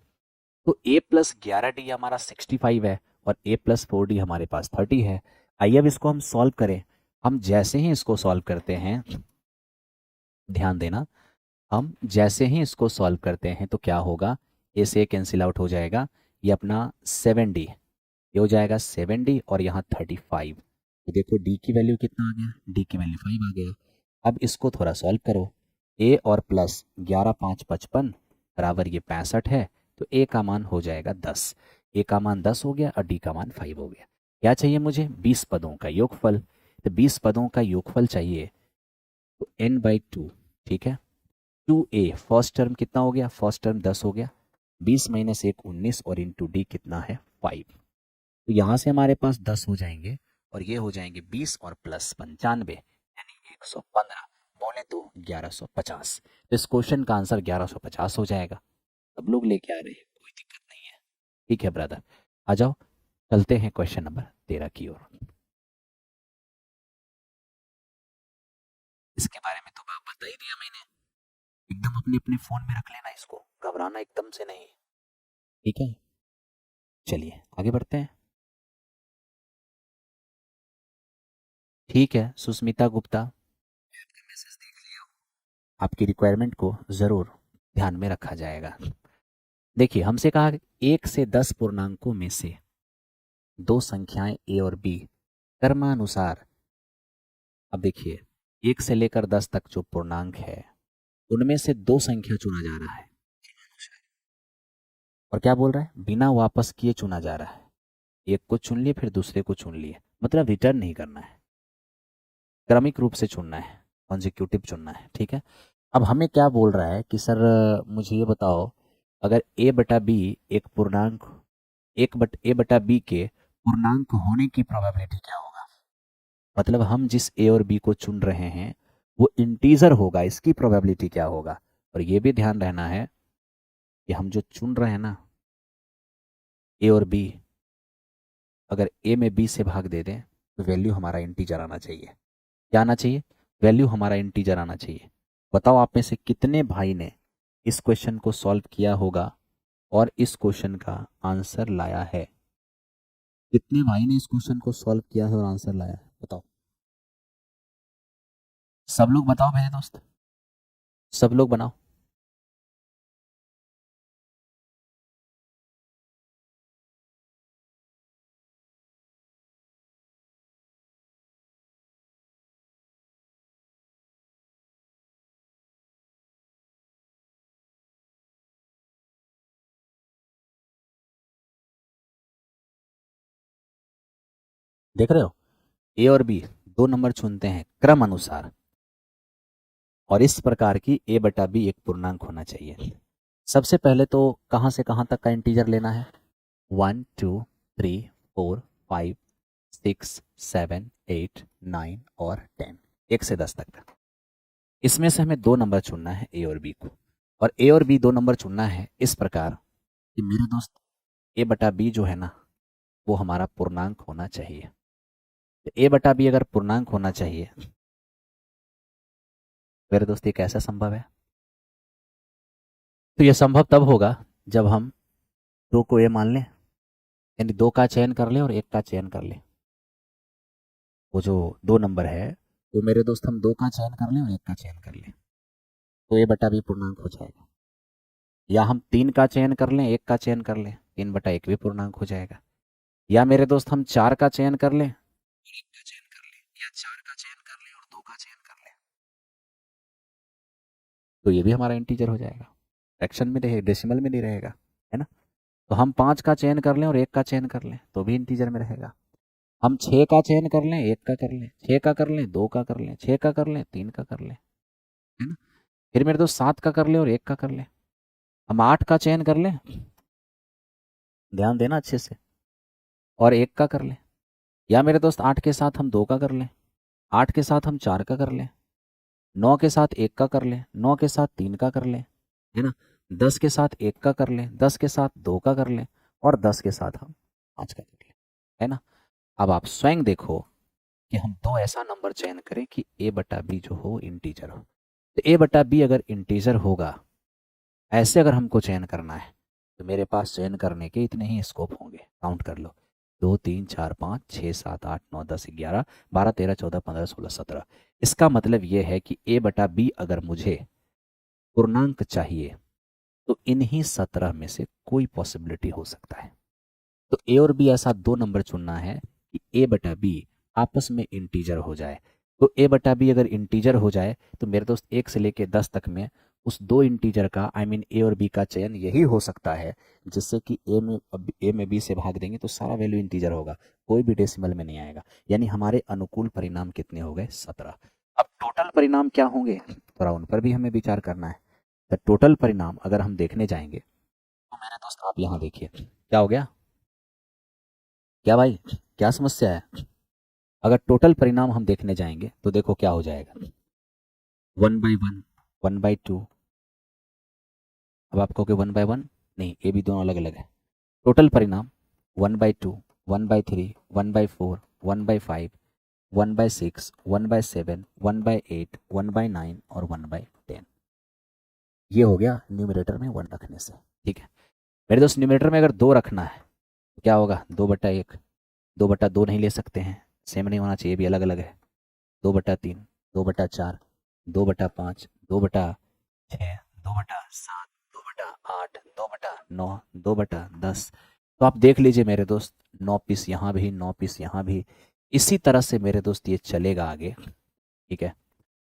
तो a प्लस 11d हमारा 65 है और a प्लस 4d हमारे पास 30 है। आइए अब इसको हम सॉल्व करें। हम जैसे ही इसको सॉल्व करते हैं, ध्यान देना, हम जैसे ही इसको सॉल्व करते हैं तो क्या होगा, a से कैंसिल आउट हो जाएगा, ये अपना 7d, ये हो जाएगा 7d और यहाँ 35। तो देखो d की वैल्यू कितना आ गया, d की वैल्यू 5 आ गया। अब इसको थोड़ा सॉल्व करो, a और प्लस 11 5 55 बराबर ये 65 है, तो a का मान हो जाएगा 10, a का मान 10 हो गया और d का मान 5 हो गया। क्या चाहिए मुझे, 20 पदों का योगफल। तो 20 पदों का योगफल चाहिए, तो n बाई टू, ठीक है। 2a फर्स्ट टर्म कितना हो गया, फर्स्ट टर्म 10 हो गया, 20 माइनस 1 19 और इंटू डी कितना है 5। तो यहाँ से हमारे पास 10 हो जाएंगे और ये हो जाएंगे 20 और प्लस 95 यानी 115, बोले तो 1150। तो इस क्वेश्चन का आंसर 1150 हो जाएगा। सब लोग लेके आ रहे हैं, कोई दिक्कत नहीं है, ठीक है ब्रदर। आ जाओ, चलते हैं क्वेश्चन नंबर 13 की ओर। इसके बारे में तो बता ही दिया मैंने, एकदम अपने अपने फोन में रख लेना, इसको घबराना एकदम से नहीं, ठीक है। चलिए आगे बढ़ते हैं। ठीक है सुस्मिता गुप्ता, आपका मैसेज देख लिया, आपकी रिक्वायरमेंट को ज़रूर ध्यान में रखा जाएगा। देखिए हमसे कहा 1 से 10 पूर्णांकों में से दो संख्याएं ए और बी क्रमानुसार, अब देखिए 1 से लेकर 10 तक जो पूर्णांक है उनमें से दो संख्या चुना जा रहा है, और क्या बोल रहा है, बिना वापस किए चुना जा रहा है। एक को चुन लिए फिर दूसरे को चुन लिए, मतलब रिटर्न नहीं करना है, क्रमिक रूप से चुनना है, कॉन्जिक्यूटिव चुनना है, ठीक है। अब हमें क्या बोल रहा है कि सर मुझे ये बताओ, अगर a बटा b एक पूर्णांक, a बटा b के पूर्णांक होने की प्रोबेबिलिटी क्या होगा। मतलब हम जिस a और b को चुन रहे हैं वो इंटीजर होगा, इसकी प्रोबेबिलिटी क्या होगा। और ये भी ध्यान रहना है कि हम जो चुन रहे हैं ना a और b, अगर a में b से भाग दे दें तो वैल्यू हमारा इंटीजर आना चाहिए। क्या आना चाहिए, वैल्यू हमारा इंटीजर आना चाहिए। बताओ आप में से कितने भाई ने इस क्वेश्चन को सॉल्व किया होगा और इस क्वेश्चन का आंसर लाया है। कितने भाई ने इस क्वेश्चन को सॉल्व किया है और आंसर लाया है, बताओ। सब लोग बताओ मेरे दोस्त, सब लोग बनाओ। देख रहे हो, ए और बी दो नंबर चुनते हैं क्रम अनुसार, और इस प्रकार की a बटा बी एक पूर्णांक होना चाहिए। सबसे पहले तो कहाँ से कहाँ तक का इंटीजर लेना है, 1 2 3 4 5 6 7 8 9 और 10, 1 से 10 तक का। इसमें से हमें दो नंबर चुनना है, ए और बी को, और ए और बी दो नंबर चुनना है इस प्रकार कि मेरे दोस्त ए बटा बी जो है ना वो हमारा पूर्णांक होना चाहिए। तो ए बटा बी अगर पूर्णांक होना चाहिए मेरे दोस्त ये कैसा संभव है? तो ये संभव तब होगा जब हम दो को ए मान लें, यानी दो का चयन कर लें और एक का चयन कर लें। वो जो दो नंबर है वो मेरे दोस्त हम दो का चयन कर लें और एक का चयन कर लें, तो ए बटा बी पूर्णांक हो जाएगा। या हम तीन का चयन कर लें, एक का चयन कर लें, 3/1 भी पूर्णांक हो जाएगा। या मेरे दोस्त हम चार का चयन कर लें, एक का चयन कर लें, या चार का चयन कर लें और दो का चयन कर लें, तो ये भी हमारा इंटीजर हो जाएगा, फ्रैक्शन में रहेगा, डेसिमल में नहीं रहेगा, है ना। तो हम पाँच का चयन कर लें और एक का चयन कर लें तो भी इंटीजर में रहेगा। हम छः का चयन कर लें, एक का कर लें, छः का कर लें, दो का कर लें, छः का कर लें, तीन का कर लें, है ना। फिर मेरे दोस्त सात का कर लें और एक का कर लें। हम आठ का चयन कर लें, ध्यान देना अच्छे से, और एक का कर लें। या मेरे दोस्त आठ के साथ हम दो का कर लें, आठ के साथ हम चार का कर लें, नौ के साथ एक का कर लें, नौ के साथ तीन का कर लें, है ना। 10 के साथ एक का कर लें, 10 के साथ दो का कर लें, और 10 के साथ हम पाँच का कर लें, है ना। अब आप स्वयं देखो कि हम दो ऐसा नंबर चयन करें कि ए बटा बी जो हो इंटीजर हो। तो ए बटा बी अगर इंटीजर होगा, ऐसे अगर हमको चयन करना है, तो मेरे पास चयन करने के इतने ही स्कोप होंगे, काउंट कर लो, 2 3 4 5 6 7 8 9 10 11 12 13 14 15 16 17। इसका मतलब ये है कि ए बटा बी अगर मुझे पूर्णांक चाहिए तो इन्हीं 17 में से कोई पॉसिबिलिटी हो सकता है। तो ए और बी ऐसा दो नंबर चुनना है कि ए बटा बी आपस में इंटीजर हो जाए। तो ए बटा बी अगर इंटीजर हो जाए तो मेरे दोस्त 1 से लेके 10 तक में उस दो इंटीजर का, आई मीन ए और बी का चयन यही हो सकता है जिससे कि ए में बी से भाग देंगे तो सारा वैल्यू इंटीजर होगा, कोई भी डेसिमल में नहीं आएगा। यानी हमारे अनुकूल परिणाम कितने हो गए? 17। अब टोटल परिणाम क्या होंगे थोड़ा उन पर भी हमें विचार करना है। तो टोटल परिणाम अगर हम देखने जाएंगे तो मेरे दोस्त आप यहाँ देखिए क्या हो गया, क्या भाई, क्या समस्या है? अगर टोटल परिणाम हम देखने जाएंगे तो देखो क्या हो जाएगा, 1/1, 1/2। अब आप कहोगे 1/1 नहीं, ये भी दोनों अलग अलग है। टोटल परिणाम 1/2, 1/3, 1/4, 1/5, 1/6, 1/7, 1/8, 1/9 और 1/10। ये हो गया न्यूमरेटर में वन रखने से, ठीक है। मेरे दोस्त न्यूमरेटर में अगर दो रखना है तो क्या होगा, 2/1, 2/2 नहीं ले सकते हैं, सेम नहीं होना चाहिए, भी अलग अलग है। 2/3, 2/4, 2/5, 2/6, 2/7, 2/8, 2/9, 2/10। तो आप देख लीजिए मेरे दोस्त, 9 पीस यहाँ भी, 9 पीस यहाँ भी। इसी तरह से मेरे दोस्त ये चलेगा आगे, ठीक है।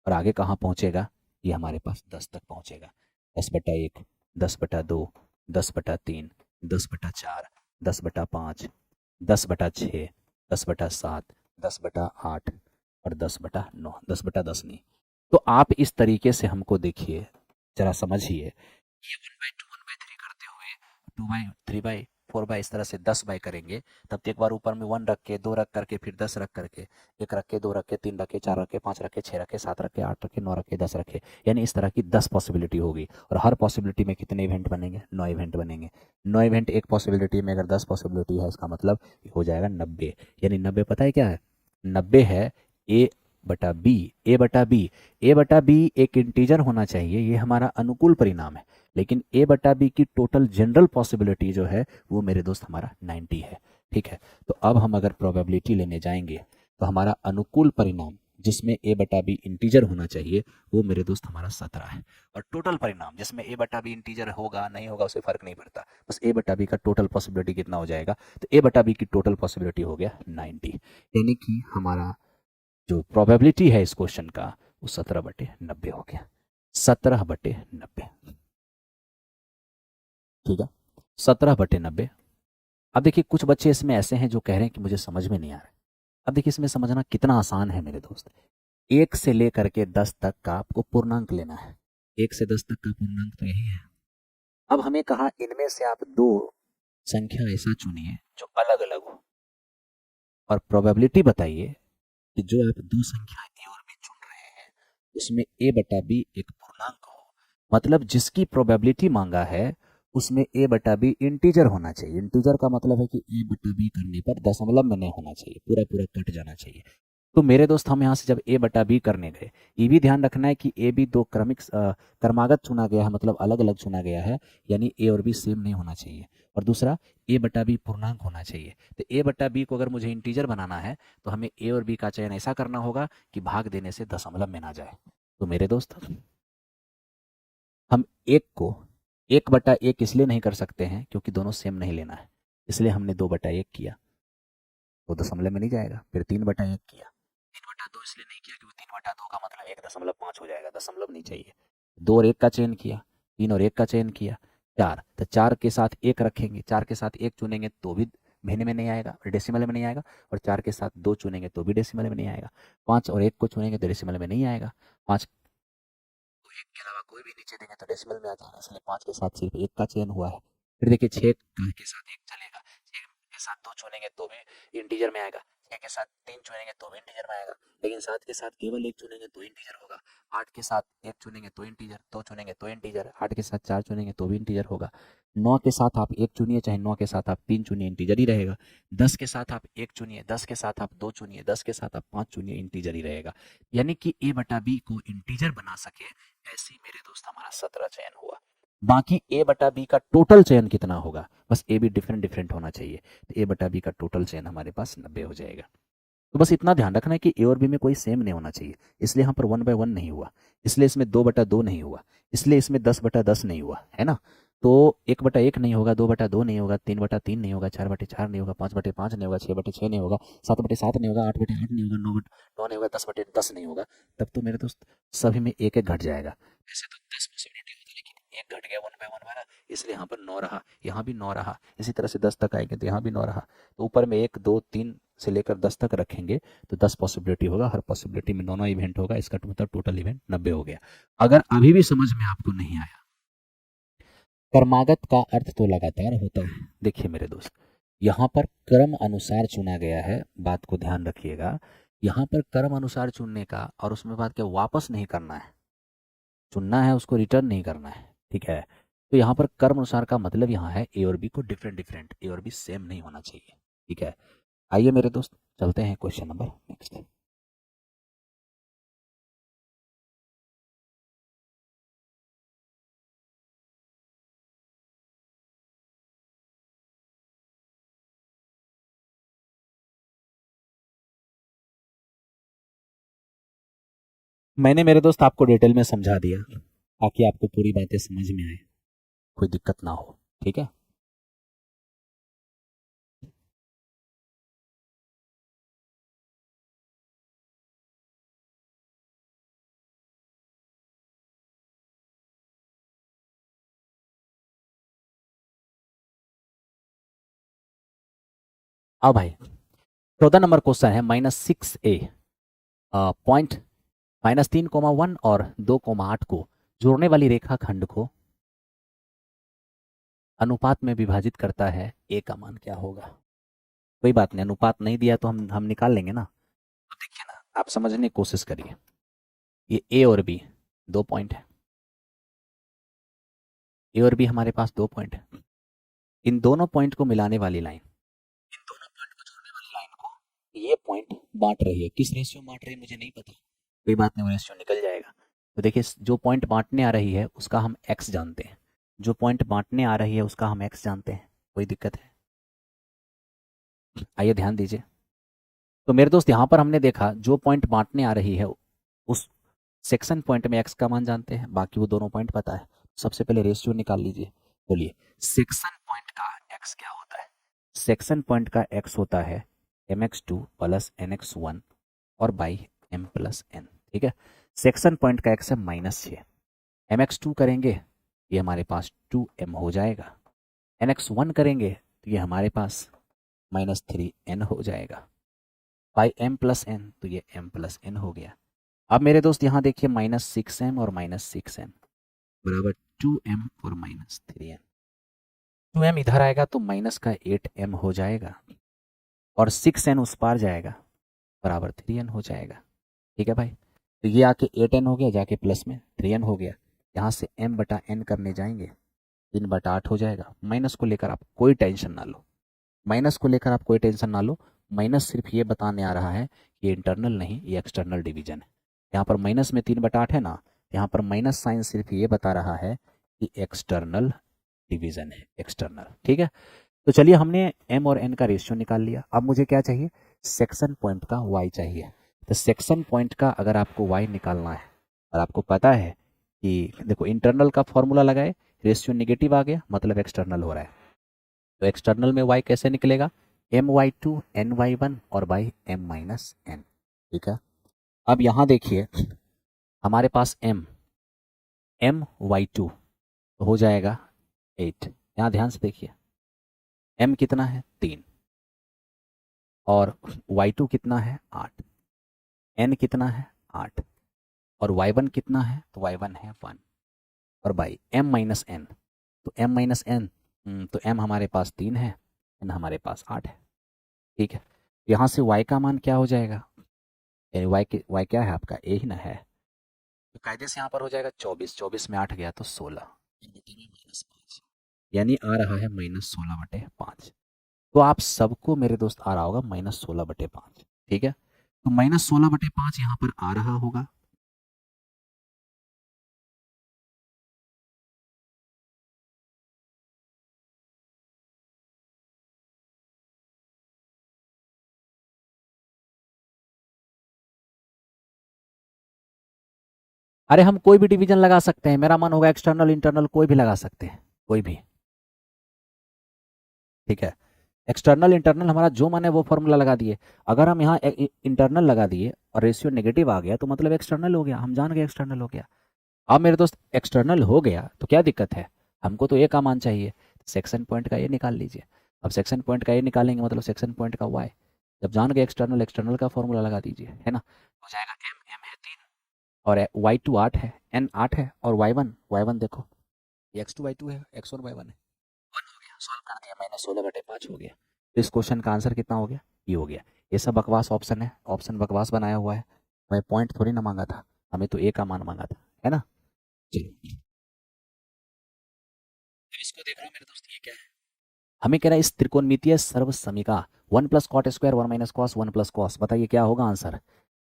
और आगे कहाँ पहुँचेगा, ये हमारे पास 10 तक पहुँचेगा। 10/1, 10/2, 10/3, 10/4, 10/5, 10/6, 10/7, 10/8 और 10/9, 10/10 नहीं। तो आप इस तरीके से हमको देखिए, जरा समझिए, ये 1/2, 1/3 करते हुए 2/3, 4 इस तरह से 10 करेंगे, तब तो एक बार ऊपर में 1 रख के, 2 रख करके, फिर 10 रख करके, 1 रख के, 2 रख के, 3 रख के, 4 रख के, 5 रख के, 6 रख के, 7 रख के, 8 रख के, 9 रख के, 10 रख के, यानी इस तरह की 10 पॉसिबिलिटी होगी। और हर पॉसिबिलिटी में कितने इवेंट बनेंगे? 9 इवेंट बनेंगे। 9 इवेंट एक पॉसिबिलिटी में, अगर 10 पॉसिबिलिटी है इसका मतलब हो जाएगा 90। यानी 90 पता है क्या है? 90 है ए बटा बी। ए बटा बी, ए बटा बी एक इंटीजर होना चाहिए, ये हमारा अनुकूल परिणाम है। लेकिन ए बटा बी की टोटल जनरल पॉसिबिलिटी जो है वो मेरे दोस्त हमारा 90 है, ठीक है। तो अब हम अगर प्रोबेबिलिटी लेने जाएंगे तो हमारा अनुकूल परिणाम जिसमें ए बटा बी इंटीजर होना चाहिए वो मेरे दोस्त हमारा 17 है। और टोटल परिणाम जिसमें ए बटा बी इंटीजर होगा नहीं होगा उससे फर्क नहीं पड़ता, बस ए बटा बी का टोटल पॉसिबिलिटी कितना हो जाएगा, तो ए बटा बी की टोटल पॉसिबिलिटी हो गया 90। यानी कि हमारा जो प्रोबेबिलिटी है इस क्वेश्चन का वो 17/90 हो गया, 17/90, ठीक है, 17/90। अब देखिए कुछ बच्चे इसमें ऐसे हैं जो कह रहे हैं कि मुझे समझ में नहीं आ रहा है। अब देखिए इसमें समझना कितना आसान है मेरे दोस्त। 1 से लेकर के 10 तक का आपको पूर्णांक लेना है, 1 से 10 तक का पूर्णांक तो यही है। अब हमें कहा इनमें से आप दो संख्या ऐसा चुनिए जो अलग अलग हो, और प्रोबेबिलिटी बताइए कि जो आप दो संख्या ए और बी चुन रहे हैं उसमें ए बटा बी एक पूर्णांक हो। मतलब जिसकी प्रोबेबिलिटी मांगा है उसमें ए बटा बी इंटीजर होना चाहिए। इंटीजर का मतलब है कि ए बटा बी करने पर दशमलव में नहीं होना चाहिए, पूरा पूरा कट जाना चाहिए। तो मेरे दोस्त हम यहाँ से जब ए बटा बी करने गए, ये भी ध्यान रखना है कि ए बी दो क्रमागत चुना गया है, मतलब अलग अलग चुना गया है, यानी ए और बी सेम नहीं होना चाहिए। और दूसरा, ए बटा बी पूर्णांक होना चाहिए। तो ए बटा बी को अगर मुझे इंटीजर बनाना है तो हमें ए और बी का चयन ऐसा करना होगा कि भाग देने से दशमलव में ना जाए। तो मेरे दोस्त हम एक को एक बटा एक इसलिए नहीं कर सकते हैं क्योंकि दोनों सेम नहीं लेना है, इसलिए हमने दो बटा एक किया, वो दशमलव में नहीं जाएगा। फिर तीन बटा एक किया, तीन बटा दो इसलिए नहीं किया क्योंकि तीन बटा दो का मतलब 1.5 हो जाएगा, दशमलव नहीं चाहिए। दो और एक का चयन किया, तीन और एक का चयन किया, चार, तो चार के साथ एक रखेंगे, चार के साथ एक चुनेंगे तो भी महीने में नहीं आएगा, डेसिमल में नहीं आएगा। और चार के साथ दो चुनेंगे तो भी डेसिमल में नहीं आएगा। पाँच और एक को चुनेंगे तो डेसिमल में नहीं आएगा। पाँच को एक के अलावा कोई भी नीचे देंगे तो डेसिमल में आ जाएगा, इसलिए पाँच के साथ सिर्फ एक का चयन हुआ है। फिर देखिए छः के साथ एक चलेगा, छः के साथ दो चुनेंगे तो भी इंटीजर में आएगा, छः के साथ तीन चुनेंगे तो भी इंटीजर में आएगा, लेकिन सात के साथ केवल एक चुनेंगे तो इंटीजर होगा। आठ के साथ एक चुनेंगे तो इंटीजर, दो चुनेंगे तो इंटीजर, आठ के साथ चार चुनेंगे तो भी इंटीजर होगा। नौ के साथ आप एक चुनिए चाहे नौ के साथ आप तीन चुनिए, इंटीजर ही रहेगा। दस के साथ आप एक चुनिए, दस के साथ आप दो चुनिए, दस के साथ आप पाँच चुनिए, इंटीजर ही रहेगा। यानी कि ए बटा बी को इंटीजर बना सके ऐसे ही मेरे दोस्त हमारा 17 चयन हुआ। बाकी ए बटा बी का टोटल चयन कितना होगा, बस ए बी डिफरेंट डिफरेंट होना चाहिए, तो ए बटा बी का टोटल चयन हमारे पास 90 हो जाएगा। तो बस इतना ध्यान रखना है कि ए और बी में कोई सेम नहीं होना चाहिए, इसलिए यहाँ पर 1/1 नहीं हुआ, इसलिए इसमें 2/2 नहीं हुआ, इसलिए इसमें 10/10 नहीं हुआ, है ना। तो 1/1 नहीं होगा, 2/2 नहीं होगा, 3/3 नहीं होगा, 4/4 नहीं होगा, 5/5 नहीं होगा, 6/6 नहीं होगा, 7/7 नहीं होगा, 8/8 नहीं होगा, 9 नहीं होगा, 10/10 नहीं होगा। तब तो मेरे दोस्त सभी में एक एक घट जाएगा। ऐसे तो 10 पॉसिबिलिटी होती है, लेकिन एक घट गया 1/1 वाला, इसलिए यहाँ पर 9 रहा, यहाँ भी 9 रहा। इसी तरह से 10 तक आएंगे तो यहाँ भी 9 रहा। तो ऊपर में 1 2 3 से लेकर 10 तक रखेंगे तो 10 पॉसिबिलिटी होगा, हर पॉसिबिलिटी में दोनों इवेंट होगा, इसका मतलब टोटल इवेंट 90 हो गया। अगर अभी भी समझ में आपको नहीं आया, क्रमागत का अर्थ तो लगातार होता है। देखिए मेरे दोस्त, यहाँ पर क्रम अनुसार चुना गया है, बात को ध्यान रखिएगा। यहाँ पर क्रम अनुसार चुनने का और उसमें बात क्या, वापस नहीं करना है, चुनना है उसको रिटर्न नहीं करना है, ठीक है। तो यहाँ पर क्रम अनुसार का मतलब यहाँ है ए और बी को डिफरेंट डिफरेंट, ए और बी सेम नहीं होना चाहिए, ठीक है। आइए मेरे दोस्त चलते हैं क्वेश्चन नंबर नेक्स्ट। मैंने मेरे दोस्त आपको डिटेल में समझा दिया ताकि आपको पूरी बातें समझ में आए, कोई दिक्कत ना हो, ठीक है। अब भाई 14 नंबर क्वेश्चन है, -6a पॉइंट -3,1 और 2,8 को जोड़ने वाली रेखा खंड को अनुपात में विभाजित करता है, ए का मान क्या होगा। कोई बात नहीं, अनुपात नहीं दिया तो हम निकाल लेंगे ना। तो देखिए ना, आप समझने की कोशिश करिए। ये ए और बी 2 पॉइंट है, ए और बी हमारे पास 2 पॉइंट है। इन दोनों पॉइंट को मिलाने वाली लाइन, इन दोनों पॉइंट को जोड़ने वाली लाइन को ये पॉइंट बांट रही है। किस रेशियो में बांट रही है मुझे नहीं पता, कोई बात नहीं, वो रेशियो निकल जाएगा। तो देखिए, जो पॉइंट बांटने आ रही है उसका हम एक्स जानते हैं, जो पॉइंट बांटने आ रही है उसका हम एक्स जानते हैं। कोई दिक्कत है? आइए ध्यान दीजिए। तो मेरे दोस्त यहाँ पर हमने देखा जो पॉइंट बांटने आ रही है उस सेक्शन पॉइंट में एक्स का मान जानते हैं, बाकी वो दोनों पॉइंट पता है। सबसे पहले रेशियो निकाल लीजिए। बोलिए, सेक्शन पॉइंट का एक्स क्या होता है? सेक्शन पॉइंट का एक्स होता है mx2 प्लस nx1 और बाई m प्लस n, ठीक है। सेक्शन पॉइंट का एक्स है -6, mx2 करेंगे ये हमारे पास 2m हो जाएगा, nx1 करेंगे तो ये हमारे पास -3n हो जाएगा, बाई m प्लस n तो ये m प्लस n हो गया। अब मेरे दोस्त यहाँ देखिए, -6m और -6m बराबर 2m और -3n। 2m इधर आएगा तो माइनस का 8m हो जाएगा और 6n उस पार जाएगा बराबर 3n हो जाएगा। ठीक है भाई, तो ये आके 8n हो गया, जाके प्लस में 3n हो गया। यहाँ से m बटा n करने जाएंगे, 3/8 हो जाएगा। माइनस को लेकर आप कोई टेंशन ना लो, माइनस को लेकर आप कोई टेंशन ना लो। माइनस सिर्फ ये बताने आ रहा है कि ये इंटरनल नहीं, ये एक्सटर्नल डिवीजन है। यहाँ पर माइनस में 3/8 है ना, यहाँ पर माइनस साइन सिर्फ ये बता रहा है कि एक्सटर्नल डिवीजन है, एक्सटर्नल। ठीक है, तो चलिए हमने m और n का रेशियो निकाल लिया। अब मुझे क्या चाहिए, सेक्शन पॉइंट का y चाहिए। तो सेक्शन पॉइंट का अगर आपको y निकालना है और आपको पता है कि देखो इंटरनल का फॉर्मूला लगाए, रेशियो नेगेटिव आ गया मतलब एक्सटर्नल हो रहा है। तो एक्सटर्नल में y कैसे निकलेगा, my2 ny1 और बाई m-n। ठीक है, अब यहाँ देखिए हमारे पास my2 तो हो जाएगा 8। यहाँ ध्यान से देखिए m कितना है 3 और y2 कितना है 8, n कितना है 8 और y1 कितना है, तो y1 है 1 और बाई m-n। तो m-n तो m हमारे पास 3 है, n हमारे पास 8 है। ठीक है, यहाँ से y का मान क्या हो जाएगा, यानी y क्या है आपका a ही ना है, तो कायदे से यहाँ पर हो जाएगा 24, 24 में 8 गया तो 16, यानी आ रहा है -16/5। तो आप सबको मेरे दोस्त आ रहा होगा -16/5। ठीक है, तो -16/5 यहाँ पर आ रहा होगा। अरे हम कोई भी डिवीजन लगा सकते हैं, मेरा मन होगा एक्सटर्नल इंटरनल कोई भी लगा सकते हैं, कोई भी। ठीक है, एक्सटर्नल इंटरनल हमारा जो मन है वो फॉर्मूला लगा दिए। अगर हम यहाँ इंटरनल लगा दिए और रेशियो नेगेटिव आ गया तो मतलब एक्सटर्नल हो गया, हम जान गए एक्सटर्नल हो गया। अब मेरे दोस्त एक्सटर्नल हो गया तो क्या दिक्कत है, हमको तो ए का मान चाहिए, सेक्शन पॉइंट का ये निकाल लीजिए। अब सेक्शन पॉइंट का ये निकालेंगे मतलब सेक्शन पॉइंट का वाई, जब जान गए एक्सटर्नल, एक्सटर्नल का फॉर्मूला लगा दीजिए, है ना। हो जाएगा m है 3 और y2 8 है, n 8 है और y1 देखो x2 y2 है, x1 y1 है, 1 हो गया, सॉल्व कर दिया, -16/5 हो गया। तो इस क्वेश्चन का आंसर कितना हो गया, ये हो गया। ये सब बकवास ऑप्शन है, ऑप्शन बकवास बनाया हुआ है। मैं पॉइंट थोड़ी ना मांगा था, हमें तो ए का मान मांगा था, है ना। चलिए तो इसको देख रहा हूँ मेरे दोस्त, ये क्या है, हमें कह रहा है इस त्रिकोणमितीय सर्वसमीका 1 + cot² 1 - cos 1 + cos, बताइए क्या होगा आंसर।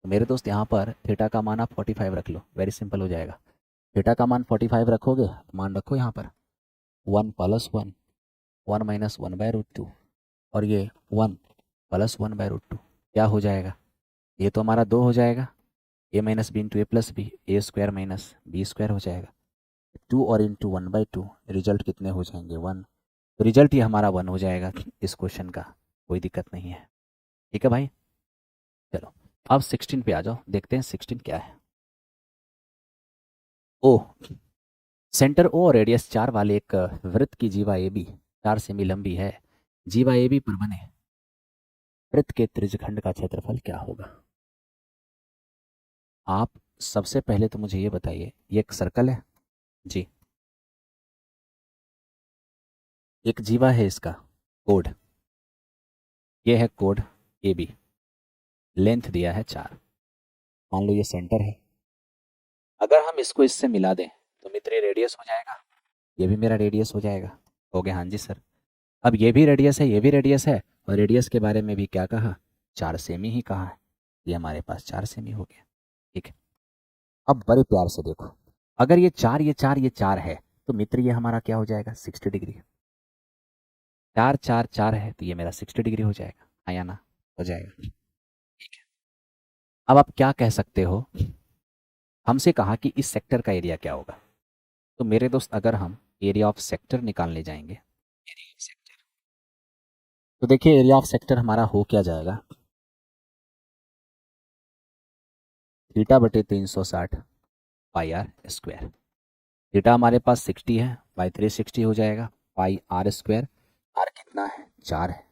तो मेरे दोस्त यहाँ पर थीटा का मान आप 45 रख लो, वेरी सिंपल हो जाएगा। थीटा का मान 45 रखोगे, मान रखो यहाँ पर 1 + 1 1 - 1/√2 और ये 1 + 1/√2 क्या हो जाएगा, ये तो हमारा 2 हो जाएगा, a - b × a + b, a² - b² हो जाएगा। 2 और इंटू 1/2, रिजल्ट कितने हो जाएंगे 1, रिजल्ट ही हमारा 1 हो जाएगा इस क्वेश्चन का, कोई दिक्कत नहीं है। ठीक है भाई, चलो अब 16 पे आ जाओ, देखते हैं 16 क्या है। ओ, सेंटर ओ और रेडियस 4 वाले एक वृत्त की जीवा ए बी 4 सेमी लंबी है। जीवा ए बी पर बने वृत्त के त्रिज्यखंड का क्षेत्रफल क्या होगा। आप सबसे पहले तो मुझे ये बताइए, ये एक सर्कल है जी, एक जीवा है, इसका कोड, ये है कोड ए बी, लेंथ दिया है 4, मान लो ये सेंटर है। अगर हम इसको इससे मिला दें तो मित्र ये रेडियस हो जाएगा, ये भी मेरा रेडियस हो जाएगा। हो गया, हाँ जी सर। अब ये भी रेडियस है, ये भी रेडियस है, और रेडियस के बारे में भी क्या कहा, 4 सेमी ही कहा है, ये हमारे पास 4 सेमी हो गया। ठीक है, अब बड़े प्यार से देखो, अगर ये 4 ये 4 ये 4 है तो मित्र ये हमारा क्या हो जाएगा 60 डिग्री। 4 4 4 है तो ये मेरा 60 डिग्री हो जाएगा, हाँ या ना, हो जाएगा। ठीक है, अब आप क्या कह सकते हो, हमसे कहा कि इस सेक्टर का एरिया क्या होगा। तो मेरे दोस्त अगर हम एरिया ऑफ सेक्टर निकालने जाएंगे, एरिया ऑफ सेक्टर, तो देखिए एरिया ऑफ सेक्टर हमारा हो क्या जाएगा, θ/360 πr²। थीटा हमारे पास 60 है, बाई 360 हो जाएगा, पाई r², आर कितना है 4 है,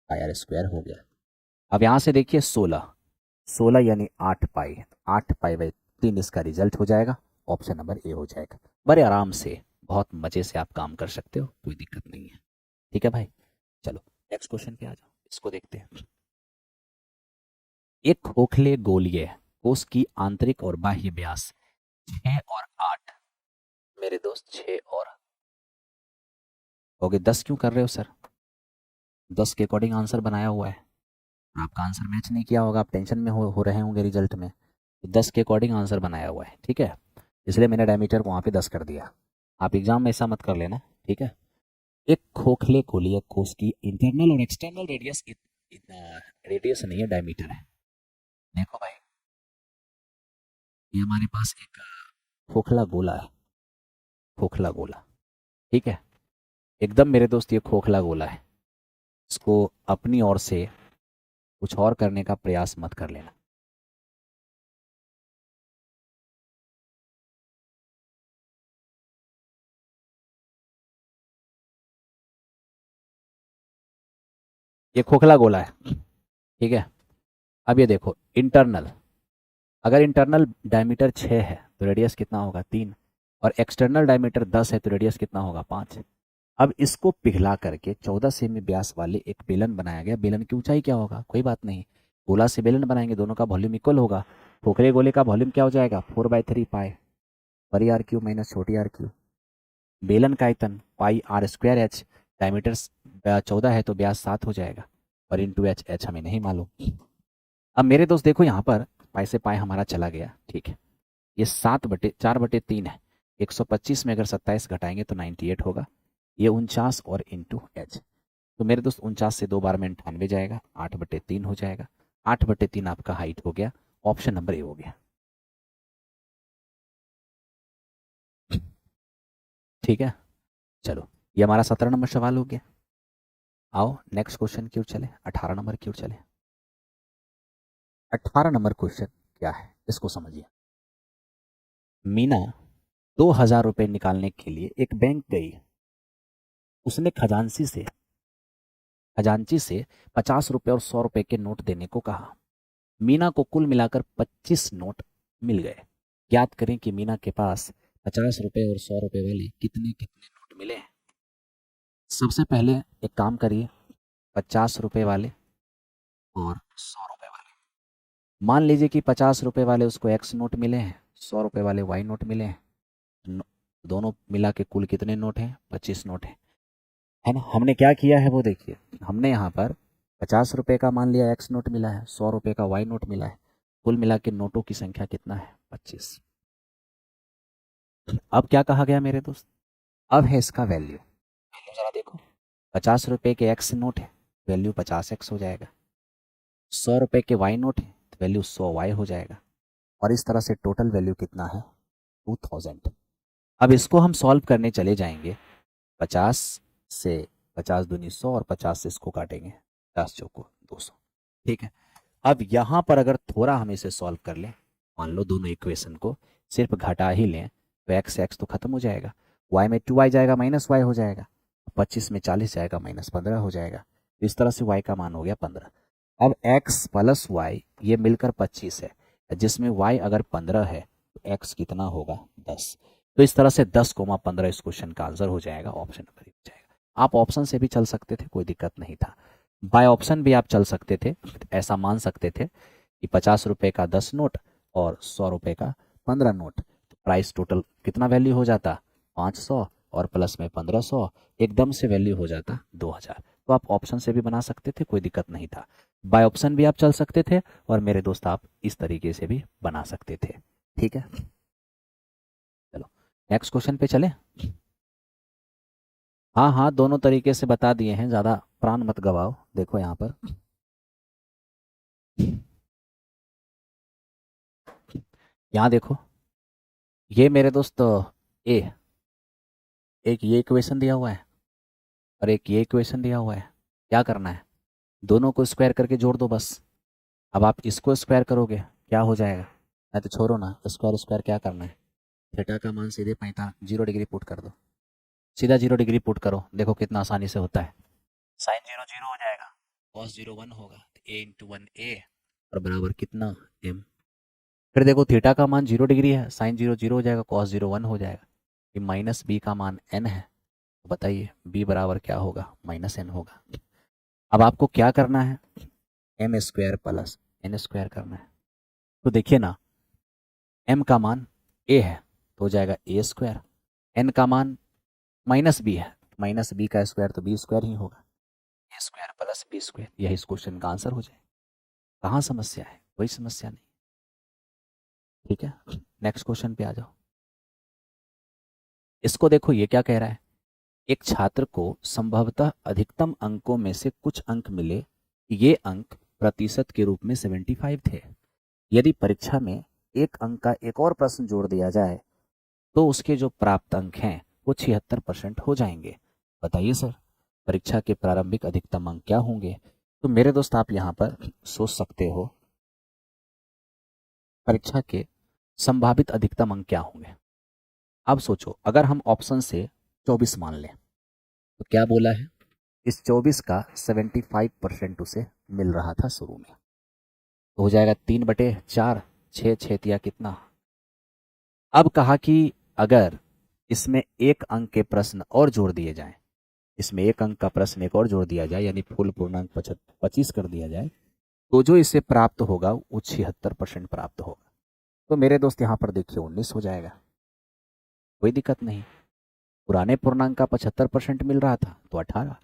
पाई r² हो गया। अब यहाँ से देखिए 16, 16 यानी 8 पाई, 8 पाई बाई 3 इसका रिजल्ट हो जाएगा, ऑप्शन नंबर ए हो जाएगा। बड़े आराम से बहुत मज़े से आप काम कर सकते हो, कोई दिक्कत नहीं है। ठीक है भाई। चलो नेक्स्ट क्वेश्चन पे आ जाओ, इसको देखते हैं। एक खोखले गोलीय कोष की आंतरिक और बाह्य व्यास 6 और 8, मेरे दोस्त 6 और हो गए 10, क्यों कर रहे हो सर? 10 के अकॉर्डिंग आंसर बनाया हुआ है, और आपका आंसर मैच नहीं किया होगा, आप टेंशन में हो रहे होंगे रिजल्ट में। तो 10 के अकॉर्डिंग आंसर बनाया हुआ है, ठीक है, इसलिए मैंने डायमीटर को वहाँ पे 10 कर दिया। आप एग्जाम में ऐसा मत कर लेना, ठीक है। एक खोखले गोलीय कोष की इंटरनल और एक्सटर्नल रेडियस, रेडियस नहीं है, डायमीटर है। देखो भाई, ये हमारे पास एक खोखला गोला है, खोखला गोला, ठीक है, एकदम मेरे दोस्त ये खोखला गोला है, इसको अपनी ओर से कुछ और करने का प्रयास मत कर लेना। ये खोखला गोला है, ठीक है। अब ये देखो इंटरनल, अगर इंटरनल डायमीटर 6 है तो रेडियस कितना होगा 3, और एक्सटर्नल डायमीटर 10 है तो रेडियस कितना होगा 5। अब इसको पिघला करके 14 सेमी व्यास वाले एक बेलन बनाया गया। बेलन की ऊंचाई क्या होगा, कोई बात नहीं, गोला से बेलन बनाएंगे, दोनों का वॉल्यूम इक्वल होगा। खोखले गोले का वॉल्यूम क्या हो जाएगा 4/3 पाई बड़ी आर क्यू माइनस छोटी आर क्यू। बेलन का आयतन पाई आर स्क्वायर एच, डायमीटर 14 है तो व्यास 7 हो जाएगा, और इंटू एच, एच हमें नहीं मालूम। अब मेरे दोस्त देखो यहाँ पर पाई से पाई हमारा चला गया, ठीक है, ये 7/4/3 है, 125 में अगर 27 घटाएंगे तो 98 होगा, ये 49 और इंटू एच। तो मेरे दोस्त 49 से 2 बार में 98 जाएगा, 8/3 हो जाएगा, 8/3 आपका हाइट हो गया, ऑप्शन नंबर ए हो गया, ठीक है। चलो ये हमारा 17 नंबर सवाल हो गया। आओ नेक्स्ट क्वेश्चन की ओर चले, 18 नंबर की ओर चले। 18 नंबर क्वेश्चन क्या है इसको समझिए। मीना 2,000 रुपये निकालने के लिए एक बैंक गई। उसने खजांची से 50 रुपये और 100 रुपये के नोट देने को कहा। मीना को कुल मिलाकर 25 नोट मिल गए। ज्ञात करें कि मीना के पास 50 रुपये और 100 रुपये वाले कितने कितने नोट मिले हैं। सबसे पहले एक काम करिए, 50 रुपये वाले और 100 रुपये वाले, मान लीजिए कि 50 रुपये वाले उसको एक्स नोट मिले हैं, 100 रुपये वाले वाई नोट मिले हैं। दोनों मिला के कुल कितने नोट हैं 25 नोट हैं, है ना। हमने क्या किया है वो देखिए, हमने यहाँ पर 50 रुपये का मान लिया एक्स नोट मिला है, 100 रुपये का वाई नोट मिला है, कुल मिला के नोटों की संख्या कितना है 25। अब क्या कहा गया मेरे दोस्त, अब है इसका वैल्यू, वैल्यू जरा देखो, 50 रुपये के एक्स नोट है, वैल्यू 50x हो जाएगा, 100 रुपये के वाई नोट है तो वैल्यू 100y हो जाएगा, और इस तरह से टोटल वैल्यू कितना है 2000। अब इसको हम सॉल्व करने चले जाएंगे, 50 से 50 दूनी 100 और 50 से इसको काटेंगे, 50 चौको 200, ठीक है। अब यहाँ पर अगर थोड़ा हम इसे सॉल्व कर लें, मान लो दोनों इक्वेशन को सिर्फ घटा ही लें तो एक्स एक्स तो खत्म हो जाएगा, वाई में 2y जाएगा माइनस वाई हो जाएगा, 25 में 40 जाएगा माइनस 15 हो जाएगा, तो इस तरह से y का मान हो गया 15। अब x प्लस वाई ये मिलकर 25 है, जिसमें y अगर 15 है तो x कितना होगा 10। तो इस तरह से 10,15 इस क्वेश्चन का आंसर हो जाएगा, ऑप्शन नंबर हो जाएगा। आप ऑप्शन से भी चल सकते थे, कोई दिक्कत नहीं था, बाय ऑप्शन भी आप चल सकते थे, ऐसा मान सकते थे कि 50 रुपये का 10 नोट और 100 रुपये का 15 नोट, तो प्राइस टोटल कितना वैल्यू हो जाता 500, और प्लस में 1500, एकदम से वैल्यू हो जाता 2000। तो आप ऑप्शन से भी बना सकते थे, कोई दिक्कत नहीं था, बाय ऑप्शन भी आप चल सकते थे, और मेरे दोस्त आप इस तरीके से भी बना सकते थे, ठीक है। चलो नेक्स्ट क्वेश्चन पे चले। हाँ हाँ दोनों तरीके से बता दिए हैं, ज़्यादा प्राण मत गवाओ। देखो यहाँ पर यहाँ देखो, ये मेरे दोस्त ए, एक ये इक्वेशन दिया हुआ है और एक ये इक्वेशन दिया हुआ है। क्या करना है, दोनों को स्क्वायर करके जोड़ दो बस। अब आप इसको स्क्वायर करोगे क्या हो जाएगा, नहीं तो छोड़ो ना, स्क्वायर स्क्वायर क्या करना है, थीटा का मान सीधे 45 0 डिग्री पुट कर दो, सीधा 0 डिग्री पुट करो, देखो कितना आसानी से होता है। साइन 0 0 हो जाएगा, कॉस 0 1 होगा, तो ए इंटू 1 ए और बराबर कितना एम। फिर देखो थीटा का मान 0 डिग्री है, साइन 0 0 हो जाएगा, कॉस 0 1 हो जाएगा, ये माइनस बी का मान एन है, तो बताइए b बराबर क्या होगा, -n होगा। अब आपको क्या करना है, m square plus n square करना है। तो देखिए ना, m का मान a है तो हो जाएगा a स्क्वायर, n का मान -b है, -b का स्क्वायर तो b स्क्वायर ही होगा, a square plus b square, यही इस क्वेश्चन का आंसर हो जाए। कहाँ समस्या है, कोई समस्या नहीं। ठीक है, नेक्स्ट क्वेश्चन पे आ जाओ। इसको देखो, ये क्या कह रहा है, एक छात्र को संभवतः अधिकतम अंकों में से कुछ अंक मिले, ये अंक प्रतिशत के रूप में 75 थे। यदि परीक्षा में एक अंक का एक और प्रश्न जोड़ दिया जाए तो उसके जो प्राप्त अंक हैं वो 76% हो जाएंगे। बताइए सर, परीक्षा के प्रारंभिक अधिकतम अंक क्या होंगे। तो मेरे दोस्त आप यहाँ पर सोच सकते हो परीक्षा के संभावित अधिकतम अंक क्या होंगे। अब सोचो, अगर हम ऑप्शन से 24 मान लें तो क्या बोला है, इस 24 का 75% उसे मिल रहा था शुरू में, तो हो जाएगा 3/4, 6 कितना। अब कहा कि अगर इसमें एक अंक के प्रश्न और जोड़ दिए जाएं, इसमें एक अंक का प्रश्न एक और जोड़ दिया जाए, यानी फुल पूर्णांक 25 कर दिया जाए, तो जो इसे प्राप्त होगा वो 76% प्राप्त होगा। तो मेरे दोस्त यहाँ पर देखिए 19 हो जाएगा, कोई दिक्कत नहीं। पुराने पूर्णांक का 75% मिल रहा था तो 18,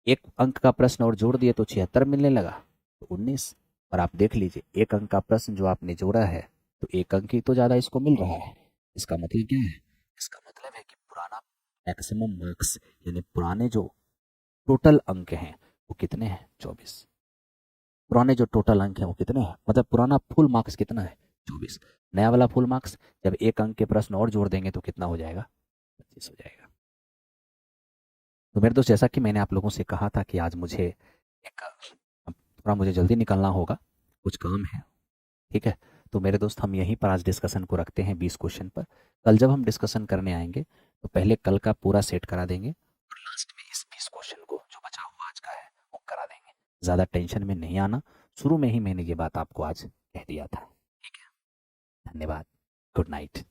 एक अंक का प्रश्न और जोड़ दिए तो 76 मिलने लगा तो 19। और आप देख लीजिए, एक अंक का प्रश्न जो आपने जोड़ा है तो एक अंक ही तो ज़्यादा इसको मिल रहा है। इसका मतलब क्या है, इसका मतलब है कि पुराना मैक्सिमम मार्क्स, यानी पुराने जो टोटल अंक हैं वो कितने हैं, 24। पुराने जो टोटल अंक हैं वो कितने हैं, मतलब पुराना फुल मार्क्स कितना है, 24। नया वाला फुल मार्क्स जब एक अंक के प्रश्न और जोड़ देंगे तो कितना हो जाएगा, 25 हो जाएगा। तो मेरे दोस्त, जैसा कि मैंने आप लोगों से कहा था कि आज मुझे एक थोड़ा मुझे जल्दी निकलना होगा, कुछ काम है। ठीक है, तो मेरे दोस्त हम यहीं पर आज डिस्कशन को रखते हैं 20 क्वेश्चन पर। कल जब हम डिस्कशन करने आएंगे तो पहले कल का पूरा सेट करा देंगे और लास्ट में इस 20 क्वेश्चन को जो बचा हुआ आज का है वो करा देंगे। ज़्यादा टेंशन में नहीं आना, शुरू में ही मैंने ये बात आपको आज कह दिया था। ठीक है, धन्यवाद, गुड नाइट।